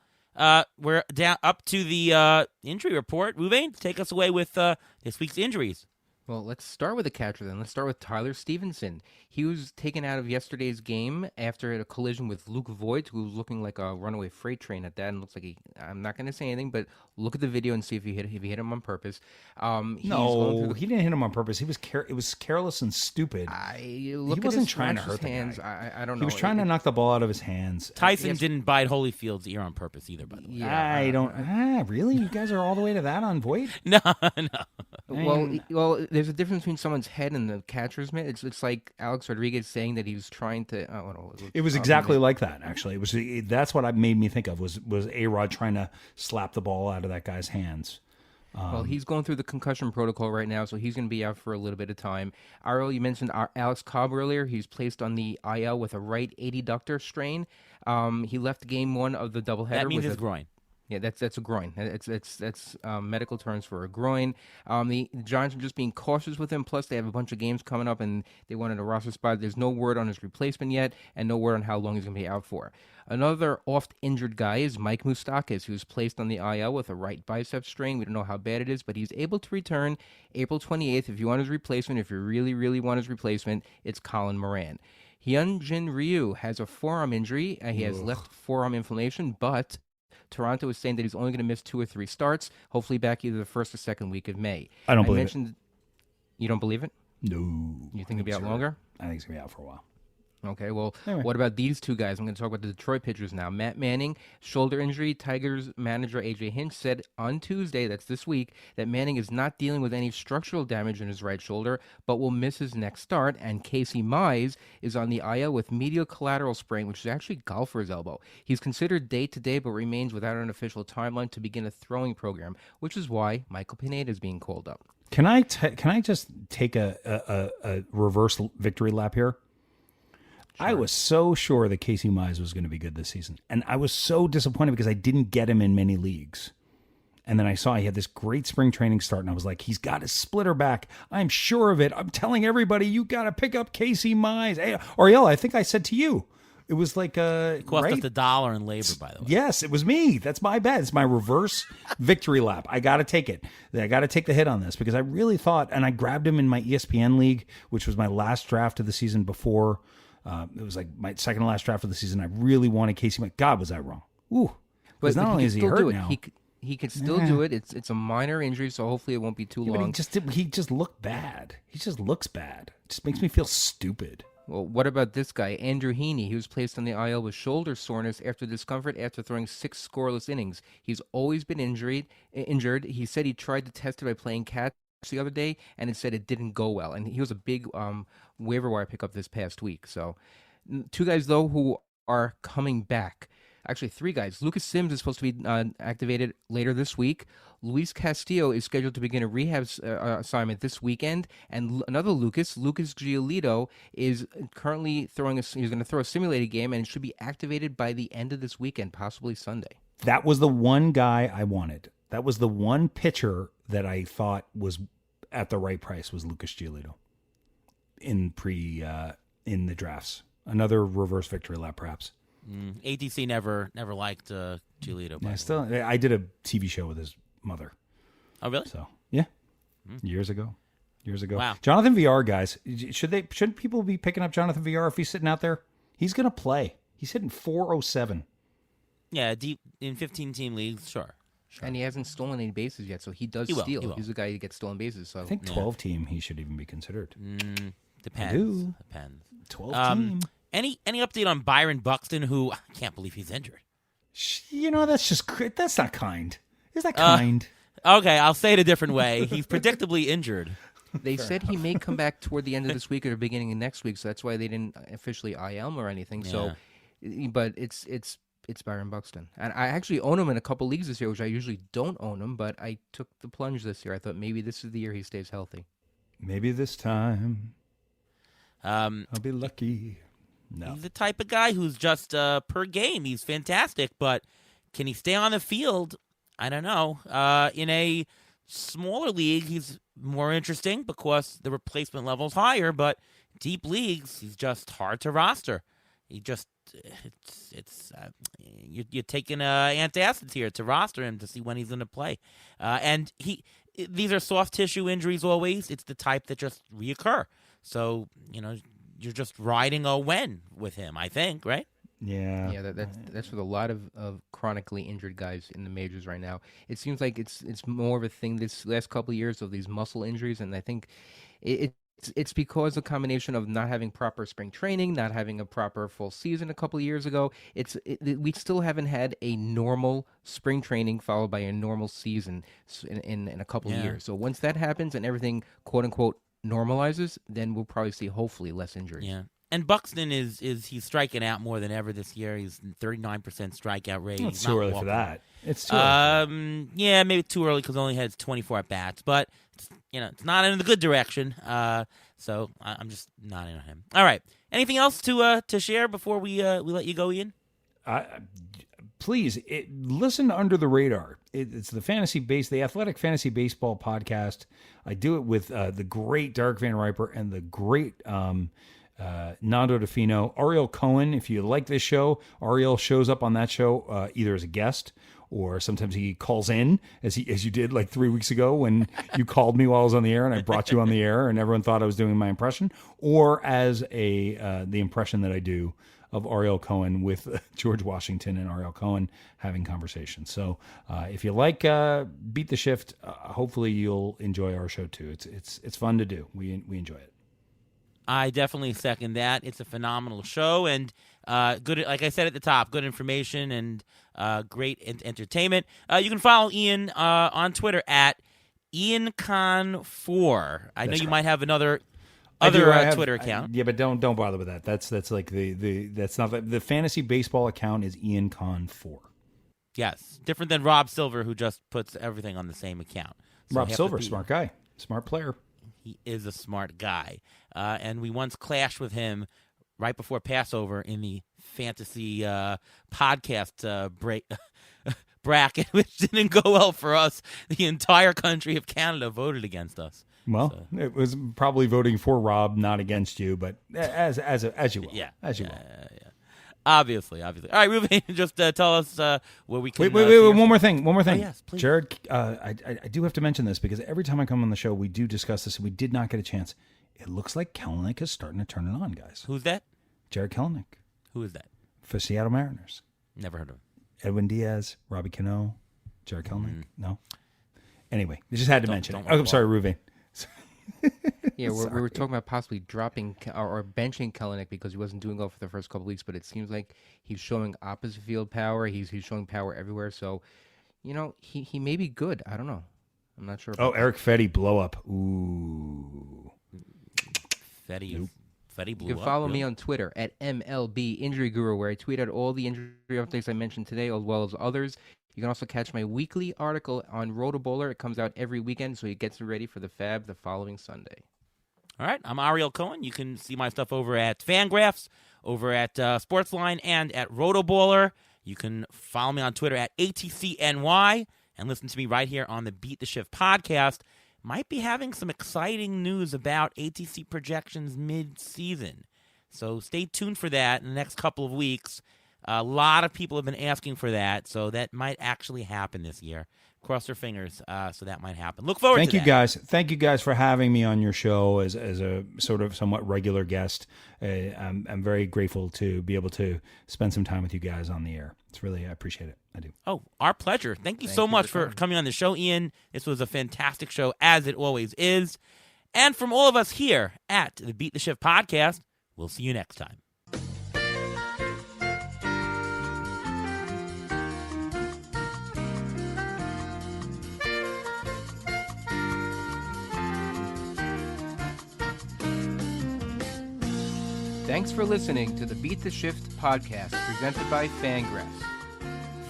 we're down up to the injury report. Ruvain, take us away with this week's injuries. Well, let's start with the catcher then. Let's start with Tyler Stevenson. He was taken out of yesterday's game after a collision with Luke Voigt, who was looking like a runaway freight train at that, and looks like I'm not going to say anything, but look at the video and see if he hit him on purpose. He didn't hit him on purpose. It was careless and stupid. He wasn't trying to hurt the hands. guy. I don't know. He was trying to knock the ball out of his hands. Tyson didn't bite Holyfield's ear on purpose either, by the way. Yeah, I don't. Really? You guys are all the way to that on Voigt? No. Well, there's a difference between someone's head and the catcher's mitt. It's like Alex Rodriguez saying that he was trying to. It was exactly like that. Actually, that's what made me think of was A-Rod trying to slap the ball out of that guy's hands. Well, he's going through the concussion protocol right now, so he's going to be out for a little bit of time. Ariel, you mentioned Alex Cobb earlier. He's placed on the IL with a right adductor strain. He left game one of the doubleheader. That means with his groin. Yeah, that's a groin. That's medical terms for a groin. The Giants are just being cautious with him. Plus, they have a bunch of games coming up, and they wanted a roster spot. There's no word on his replacement yet, and no word on how long he's going to be out for. Another oft-injured guy is Mike Moustakas, who's placed on the IL with a right bicep strain. We don't know how bad it is, but he's able to return April 28th. If you want his replacement, if you really, really want his replacement, it's Colin Moran. Hyunjin Ryu has a forearm injury. He has left forearm inflammation, but Toronto is saying that he's only going to miss 2 or 3 starts, hopefully back either the first or second week of May. I don't believe it. You don't believe it? No. You think he'll be out longer? I think he's going to be out for a while. Okay, well, anyway. What about these two guys? I'm going to talk about the Detroit pitchers now. Matt Manning, shoulder injury. Tigers manager A.J. Hinch said on Tuesday, that's this week, that Manning is not dealing with any structural damage in his right shoulder, but will miss his next start. And Casey Mize is on the IL with medial collateral sprain, which is actually golfer's elbow. He's considered day-to-day, but remains without an official timeline to begin a throwing program, which is why Michael Pineda is being called up. Can I just take a reverse victory lap here? I was so sure that Casey Mize was going to be good this season. And I was so disappointed because I didn't get him in many leagues. And then I saw he had this great spring training start, and I was like, he's got his splitter back. I'm sure of it. I'm telling everybody, you got to pick up Casey Mize. Hey, Ariel, I think I said to you, it was like it cost us $1 in labor, by the way. Yes, it was me. That's my bet. It's my reverse victory lap. I got to take it. I got to take the hit on this because I really thought, and I grabbed him in my ESPN league, which was my last draft of the season before. It was like my second to last draft of the season. I really wanted Casey Mize. God, was I wrong? Ooh, but not only is he hurt now, he can still do it. It's a minor injury, so hopefully it won't be too long. But he just looked bad. He just looks bad. It just makes me feel stupid. Well, what about this guy, Andrew Heaney? He was placed on the IL with shoulder soreness after discomfort after throwing 6 scoreless innings. He's always been injured. He said he tried to test it by playing catch the other day, and it said it didn't go well. And he was a big waiver wire pickup this past week. So 2 guys, though, who are coming back. Actually, 3 guys. Lucas Sims is supposed to be activated later this week. Luis Castillo is scheduled to begin a rehab assignment this weekend. And another Lucas Giolito, is currently he's going to throw a simulated game and should be activated by the end of this weekend, possibly Sunday. That was the one guy I wanted. That was the one pitcher that I thought was at the right price, was Lucas Giolito in the drafts. Another reverse victory lap, perhaps. ATC never liked Giolito. Yeah, I did a TV show with his mother. Oh, really? So yeah, years ago. Wow. Jonathan VR, guys, shouldn't people be picking up Jonathan VR if he's sitting out there? He's gonna play. He's hitting 407. Yeah, deep in 15-team leagues, sure. And he hasn't stolen any bases yet, so he does steal. He's a guy who gets stolen bases. So I think 12 team he should even be considered. Depends. 12 team. Any update on Byron Buxton, who I can't believe he's injured? That's not kind. Is that kind? Okay, I'll say it a different way. He's predictably injured. They said he may come back toward the end of this week or the beginning of next week, so that's why they didn't officially IL him or anything. Yeah. So, but it's Byron Buxton, and I actually own him in a couple leagues this year, which I usually don't own him. But I took the plunge this year. I thought maybe this is the year he stays healthy. Maybe this time I'll be lucky. No. He's the type of guy who's just per game. He's fantastic, but can he stay on the field? I don't know. In a smaller league, he's more interesting because the replacement level's higher, but deep leagues, he's just hard to roster. You're taking antacids here to roster him to see when he's going to play. And these are soft tissue injuries always. It's the type that just reoccur. So, you're just riding a win with him, I think, right? Yeah. Yeah, that's with a lot of chronically injured guys in the majors right now. It seems like it's more of a thing this last couple of years of these muscle injuries, and I think it's because of a combination of not having proper spring training, not having a proper full season a couple of years ago. We still haven't had a normal spring training followed by a normal season in a couple of years. So once that happens and everything, quote unquote, normalizes, then we'll probably see hopefully less injuries. Yeah. And Buxton he's striking out more than ever this year. He's 39% strikeout rate. It's too early for that. It's too early. Yeah, maybe too early because he only has 24 at bats, but it's not in the good direction. So I'm just not in on him. All right. Anything else to share before we let you go, Ian? Please listen to Under the Radar. It's the Athletic Fantasy Baseball podcast. I do it with the great Derek Van Riper and the great Nando DeFino. Ariel Cohen, if you like this show, Ariel shows up on that show either as a guest or sometimes he calls in, as you did like 3 weeks ago when you called me while I was on the air and I brought you on the air and everyone thought I was doing my impression, or as the impression that I do of Ariel Cohen with George Washington and Ariel Cohen having conversations. So if you like Beat the Shift, hopefully you'll enjoy our show too. It's fun to do. We enjoy it. I definitely second that. It's a phenomenal show and good. Like I said at the top, good information and great entertainment. You can follow Ian on Twitter at Ian Kahn 4. I know you might have another Twitter account. Yeah, but don't bother with that. That's like that's not the fantasy baseball account is Ian Kahn 4. Yes, different than Rob Silver, who just puts everything on the same account. So Rob Silver, smart guy, smart player. He is a smart guy, and we once clashed with him right before Passover in the fantasy podcast bracket, which didn't go well for us. The entire country of Canada voted against us. Well, it was probably voting for Rob, not against you, but as you will. Yeah. As you will. Yeah. Obviously. All right, Ruben, just tell us where we can... Wait, one more thing. Oh, yes, please. Jared, I do have to mention this because every time I come on the show, we do discuss this, and we did not get a chance. It looks like Kellenick is starting to turn it on, guys. Who's that? Jared Kellenick. Who is that? For Seattle Mariners. Never heard of him. Edwin Diaz, Robbie Cano, Jared Kellenick. No? Anyway, I just had to mention it. don't I'm sorry, Ruben. Yeah, we were talking about possibly dropping or benching Kellenick because he wasn't doing well for the first couple weeks, but it seems like he's showing opposite field power. He's showing power everywhere. So, he may be good. I don't know. I'm not sure. Eric Fetty blow up. Ooh. Fetty blew up. You can follow me on Twitter at MLB Injury Guru, where I tweet out all the injury updates I mentioned today, as well as others. You can also catch my weekly article on Roto-Bowler. It comes out every weekend, so it gets you ready for the Fab the following Sunday. All right, I'm Ariel Cohen. You can see my stuff over at Fangraphs, over at Sportsline, and at Roto-Bowler. You can follow me on Twitter at ATCNY and listen to me right here on the Beat the Shift podcast. Might be having some exciting news about ATC projections mid-season. So stay tuned for that in the next couple of weeks. A lot of people have been asking for that, so that might actually happen this year. Cross their fingers, so that might happen. Look forward to that. Thank you guys for having me on your show as a sort of somewhat regular guest. I'm very grateful to be able to spend some time with you guys on the air. It's really, I appreciate it. I do. Oh, our pleasure. Thank you so much for coming on the show, Ian. This was a fantastic show, as it always is. And from all of us here at the Beat the Shift podcast, we'll see you next time. Thanks for listening to the Beat the Shift podcast presented by Fangraphs.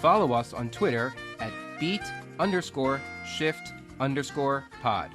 Follow us on Twitter at beat_shift_pod.